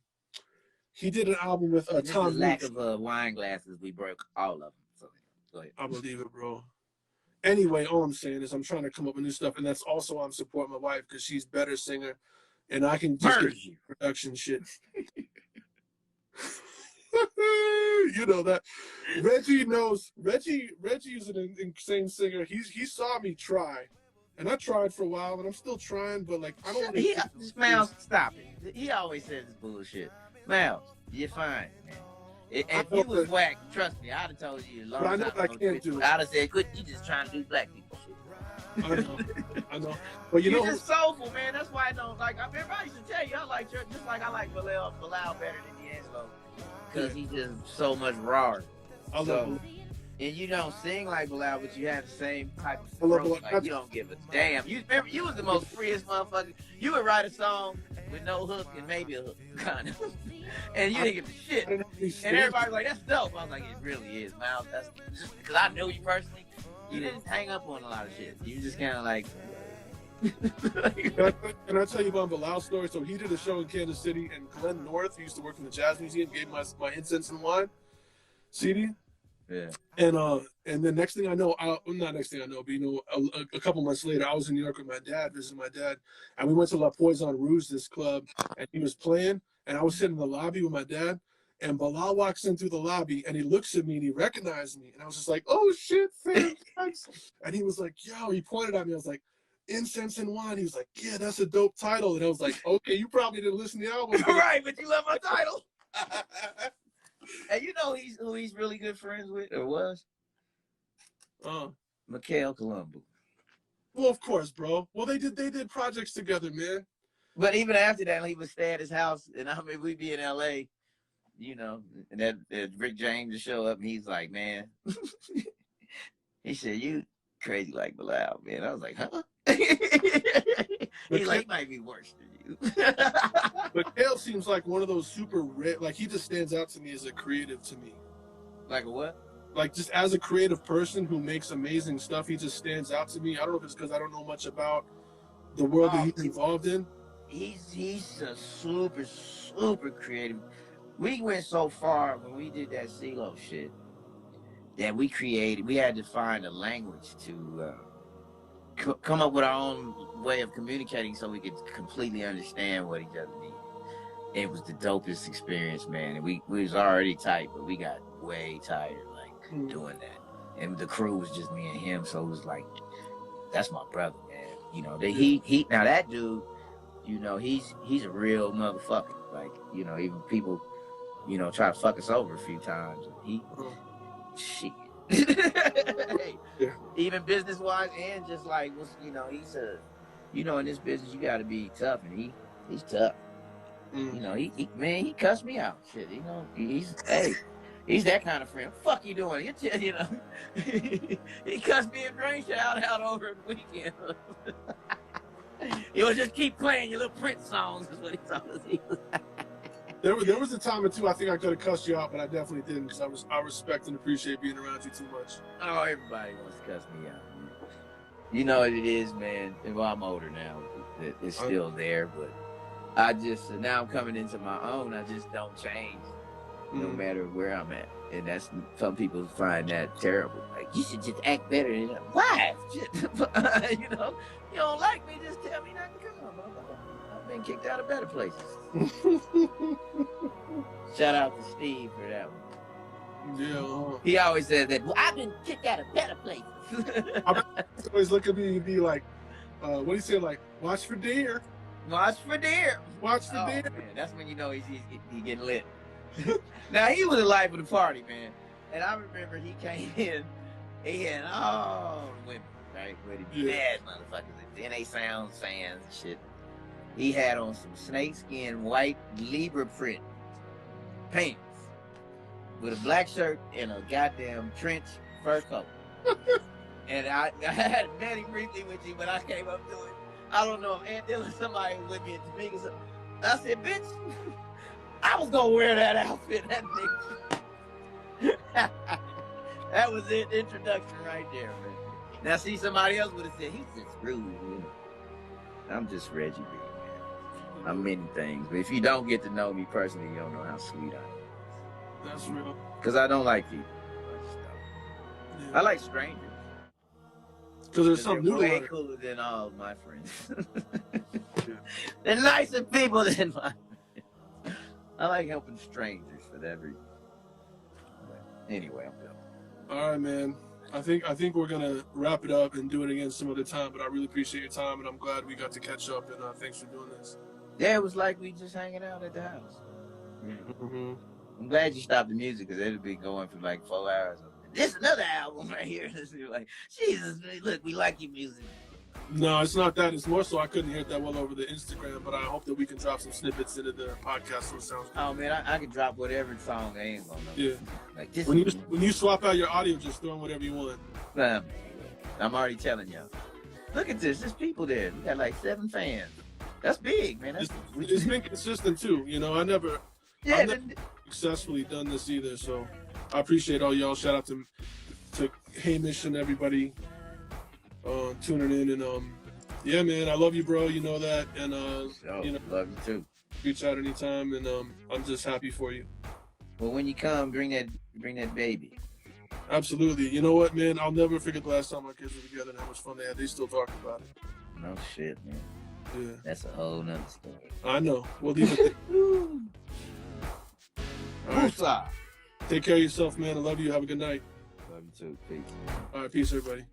The lack of wine glasses, we broke all of them. So go ahead. I believe it, bro. Anyway, all I'm saying is I'm trying to come up with new stuff, and that's also I'm supporting my wife because she's better singer, and I can just get production shit. You know that Reggie knows. Reggie is an insane singer. He saw me try, and I tried for a while, and I'm still trying. But like I don't. Miles, stop it. He always says this bullshit. Miles, you're fine, man. If you was whack, trust me, I'd have told you a long time ago. I can't do it. I'd have said, "Quit! You just trying to do black people shit." I know. But you're just soulful, man. That's why I don't like. Everybody should tell you I like Church, just like I like Bilal better than D'Angelo. Because he's just so much rawer. I love him. And you don't sing like Bilal, but you have the same type of approach. Like you don't give a damn. You remember, you was the most freest motherfucker. You would write a song with no hook and maybe a hook, kind of. And you didn't give a shit. And everybody's like, that's dope. I was like, it really is, Miles. That's just because I knew you personally. You didn't hang up on a lot of shit. You just kind of like. Can I tell you about Bilal's story? So he did a show in Kansas City, and Glenn North, who used to work in the Jazz Museum, gave me my Incense and Wine CD. Yeah. And then next thing I know, not next thing I know, but a couple months later, I was in New York with my dad, visiting my dad, and we went to La Poison Rouge, this club, and he was playing, and I was sitting in the lobby with my dad, and Bilal walks in through the lobby, and he looks at me, and he recognized me, and I was just like, oh shit, thanks. And he was like, yo, he pointed at me, I was like, Incense and Wine. He was like, yeah, that's a dope title. And I was like, okay, you probably didn't listen to the album. Right, but you love my title. And you know who he's really good friends with, or was? Mikhail Colombo. Well, of course, bro. Well, they did projects together, man. But even after that, he would stay at his house, and I mean, we'd be in LA, and that Rick James would show up, and he's like, man, he said, you crazy like Bilal, man. I was like, huh? He's like, he might be worse than you. But Kale seems like one of those super rare, like he just stands out to me as a creative to me. Like a what? Like just as a creative person who makes amazing stuff, he just stands out to me. I don't know if it's because I don't know much about the world that he's involved in. He's a super, super creative. We went so far when we did that CeeLo shit that we had to find a language to come up with our own way of communicating so we could completely understand what each other needed. It was the dopest experience, man. And we was already tight, but we got way tired, doing that. And the crew was just me and him, so it was like, that's my brother, man. You know, he now that dude, you know, he's a real motherfucker. Like, you know, even people, you know, try to fuck us over a few times. And shit. Hey, even business wise and just like, you know, he's you know, in this business you got to be tough, and he's tough. You know, he cussed me out. Shit, you know, he's that kind of friend. Fuck you doing? You know, he cussed me and Drain out over the weekend. He would just keep playing your little Prince songs. Is what he told us. There was a time or two I think I could have cussed you out, but I definitely didn't because I respect and appreciate being around you too much. Oh, everybody wants to cuss me out. You know what it is, man. Well, I'm older now. It's still there, but I just now I'm coming into my own. I just don't change, no matter where I'm at, and that's some people find that terrible. Like, you should just act better. And why? You know, you don't like me, just tell me not to come. I've been kicked out of better places. Shout out to Steve for that one. Yeah. He always said that. Well, I've been kicked out of better places. I always look at me and be like, what do you say? Like, watch for deer. Watch for deer. Watch for deer. Man, that's when you know he's getting lit. Now, he was the life of the party, man. And I remember he came in, he had all the women, right? With him, bad motherfuckers, NA Sounds fans and shit. He had on some snakeskin white Libra print pants with a black shirt and a goddamn trench fur coat. And I had met him briefly with you, but I came up to him. I don't know if Aunt Dylan, somebody was with me at Jamaica. So I said, bitch, I was gonna wear that outfit. That nigga. That was it. Introduction right there, man. Now, see, somebody else would have said, he's just rude. You know? I'm just Reggie B, man. I'm many things. But if you don't get to know me personally, you don't know how sweet I am. That's real. Because I don't like people. I just don't. Yeah. I like strangers. Because there's something new way about it. cooler than all of my friends. They're nicer people than my friends. I like helping strangers for that reason. But anyway, I'm done. All right, man. I think we're gonna wrap it up and do it again some other time. But I really appreciate your time, and I'm glad we got to catch up. And thanks for doing this. Yeah, it was like we just hanging out at the house. Mm-hmm. I'm glad you stopped the music because it'll be going for like 4 hours. This another album right here. You're like, Jesus, look, we like your music. No, it's not that. It's more so I couldn't hear it that well over the Instagram, but I hope that we can drop some snippets into the podcast so it sounds good. Oh man, I can drop whatever song I ain't gonna know. Yeah. Like this. When you swap out your audio, just throw in whatever you want. I'm already telling y'all. Look at this. There's people there. We got like 7 fans. That's big, man. It's been consistent too. You know, I've never successfully done this either. So I appreciate all y'all. Shout out to Hamish and everybody tuning in. And yeah, man, I love you, bro. You know that. And you know, love you too. Reach out anytime. And I'm just happy for you. Well, when you come, bring that baby. Absolutely. You know what, man? I'll never forget the last time my kids were together and how much fun they had. They still talk about it. No shit, man. Yeah. That's a whole nother story. I know. We'll leave it there. All right. Take care of yourself, man. I love you. Have a good night. Love you too. Peace. All right. Peace, everybody.